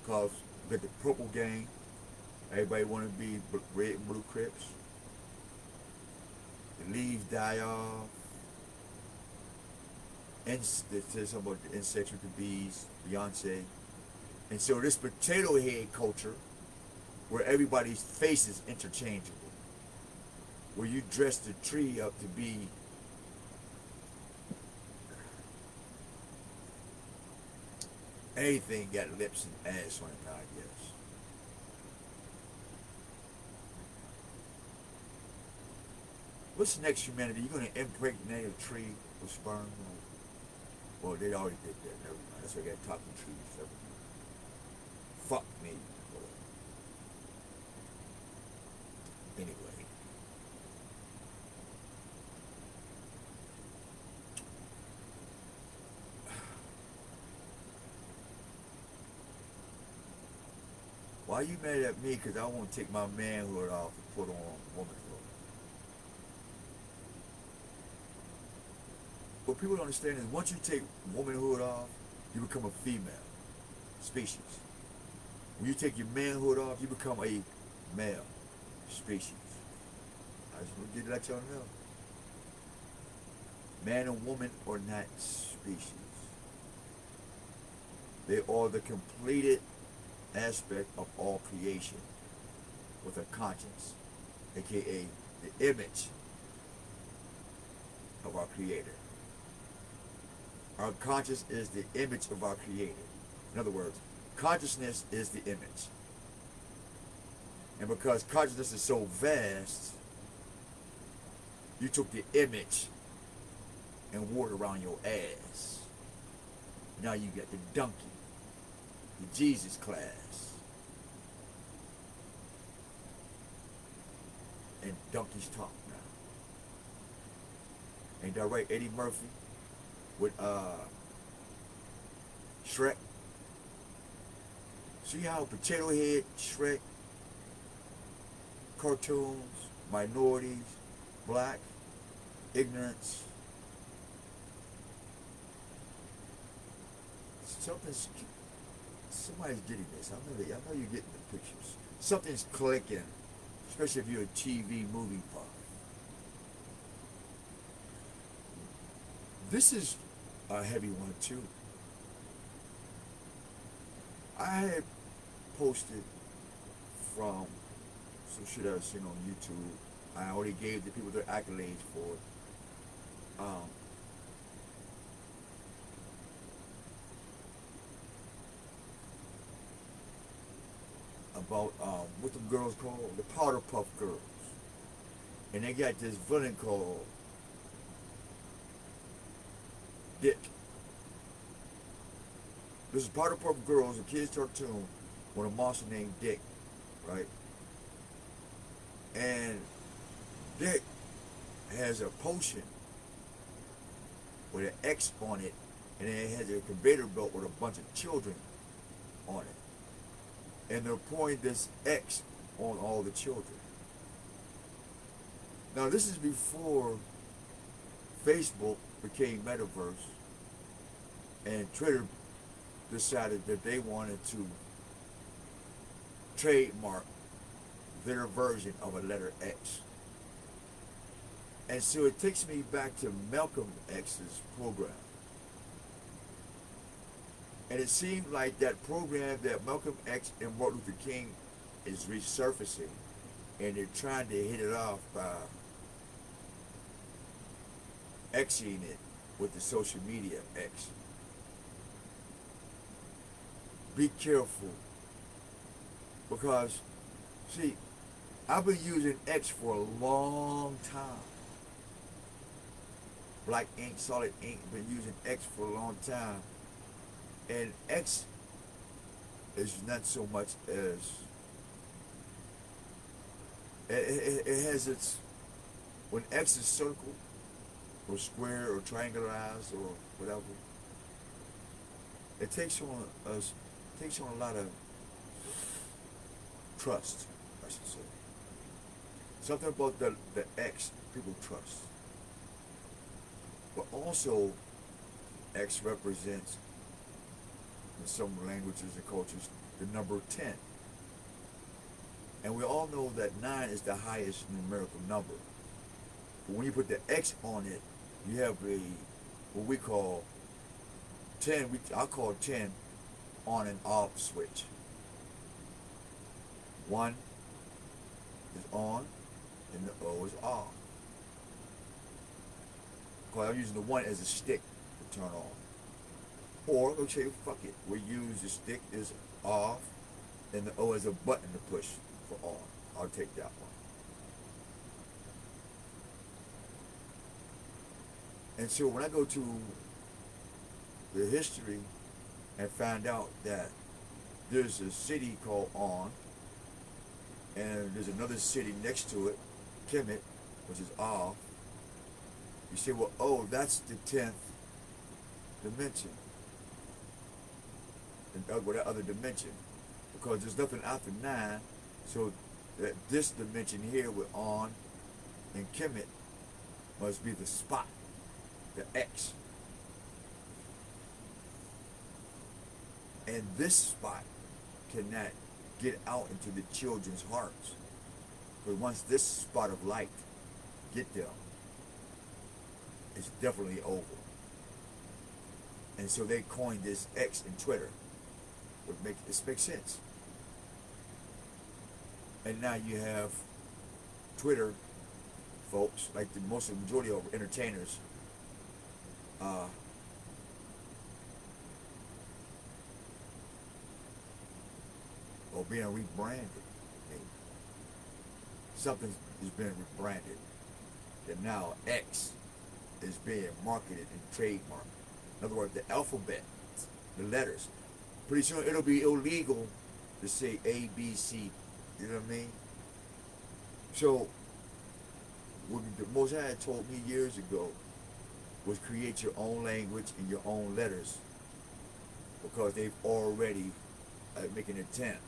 because we got the purple gang. Everybody want to be red and blue Crips. The leaves die off. There's something about the insects with the bees, Beyonce. And so this potato head culture, where everybody's face is interchangeable, where you dress the tree up to be anything got lips and ass on it now, I guess. What's next, humanity? You gonna impregnate a tree with sperm? Well, they already did that. Never mind. That's why they got talking trees. Everything. Fuck me. Anyway. Why are you mad at me? Because I want to take my manhood off and put on womanhood. What people don't understand is once you take womanhood off, you become a female species. When you take your manhood off, you become a male species. I just want to let y'all know. Man and woman are not species. They are the completed aspect of all creation with a conscience, aka the image of our Creator. Our conscience is the image of our Creator. In other words, consciousness is the image. And because consciousness is so vast, you took the image and wore it around your ass. Now you got the donkey, the Jesus class. And donkeys talk now. Ain't that right, Eddie Murphy? With Shrek. See how Potato Head, Shrek, cartoons, minorities, black, ignorance. Somebody's getting this. I know you're getting the pictures. Something's clicking, especially if you're a TV movie buff. This is a heavy one too. I had posted from some shit I was seeing on YouTube. I already gave the people their accolades for it. um, about what the girls call the powder puff girls, and they got this villain called Dick. This is powder puff girls, a kid's cartoon with a monster named Dick, right? And Dick has a potion with an X on it, and it has a conveyor belt with a bunch of children on it. And they're pouring this X on all the children. Now this is before Facebook became Metaverse, and Twitter decided that they wanted to trademark their version of a letter X. And so it takes me back to Malcolm X's program. And it seemed like that program that Malcolm X and Martin Luther King is resurfacing, and they're trying to hit it off by Xing it with the social media X. Be careful, because see, I've been using X for a long time. Black ink, solid ink, been using X for a long time. And X is not so much as, it has its, when X is circle or square or triangularized or whatever, it takes on a lot of trust, I should say. Something about the X people trust. But also, X represents, in some languages and cultures, the number 10. And we all know that 9 is the highest numerical number. But when you put the X on it, you have a, what we call 10, I'll call 10 on and off switch. 1 is on and the O is off. Because I'm using the 1 as a stick to turn on. Or, let's say, fuck it, we use the stick is off and the O as a button to push for on. I'll take that one. And so when I go to the history and find out that there's a city called On, and there's another city next to it, Kemet, which is off, you say, well, oh, that's the 10th dimension. And what that other dimension? Because there's nothing after 9, so that this dimension here with On and Kemet must be the spot, the X. And this spot cannot get out into the children's hearts. But once this spot of light get them, it's definitely over. And so they coined this X in Twitter. This makes sense. And now you have Twitter folks, like the majority of entertainers, are being rebranded. Something is being rebranded. And now X is being marketed and trademarked. In other words, the alphabet, the letters. Pretty soon it'll be illegal to say A, B, C. You know what I mean? So, what the Most High told me years ago was create your own language and your own letters, because they've already making an attempt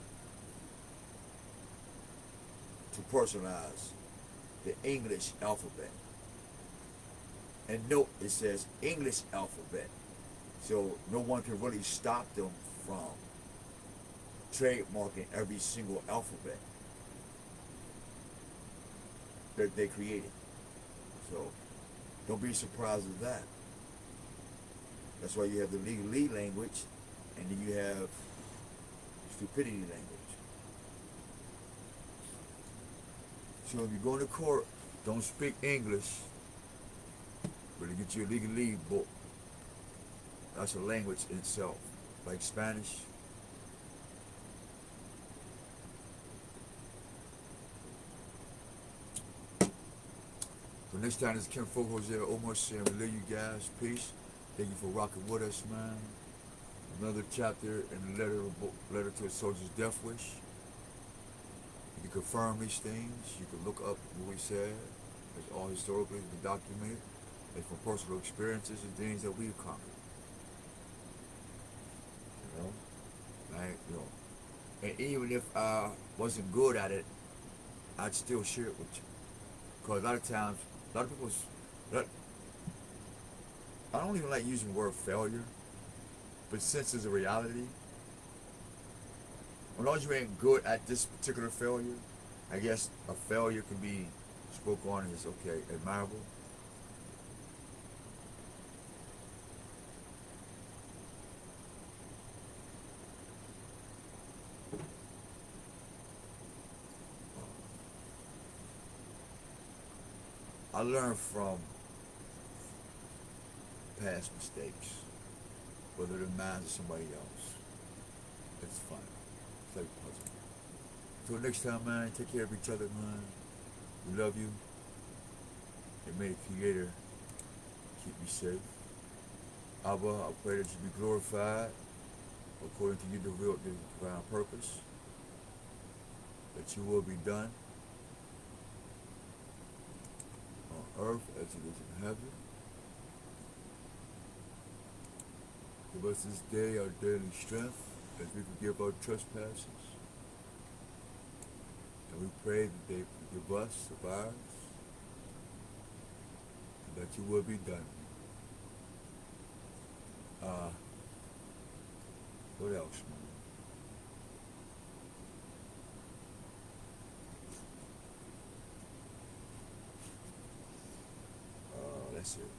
to personalize the English alphabet. And note, it says English alphabet. So no one can really stop them from trademarking every single alphabet that they created. So don't be surprised with that. That's why you have the legalese language, and then you have stupidity language. So if you go to court, don't speak English. Really get you a legalese book. That's a language in itself. Like Spanish. So next time, this is Kim Folk Jose Omar saying we love you guys. Peace. Thank you for rocking with us, man. Another chapter in the letter to a soldier's death wish. You can confirm these things. You can look up what we said. It's all historically been documented. It's from personal experiences and things that we've conquered. You know? Like, you know. And even if I wasn't good at it, I'd still share it with you. Because a lot of times, a lot of people, I don't even like using the word failure, but since it's a reality, as long as you ain't good at this particular failure, I guess a failure can be spoke on as, okay, admirable. I learned from past mistakes, whether they're mine or somebody else. It's fun. It's like a puzzle. Until next time, man, take care of each other, man. We love you. And may the Creator keep you safe. Abba, I pray that you be glorified according to your divine purpose. That your will be done on earth as it is in heaven. Give us this day our daily strength as we forgive our trespasses. And we pray that they forgive us of ours. And that your will be done. What else, man? That's it.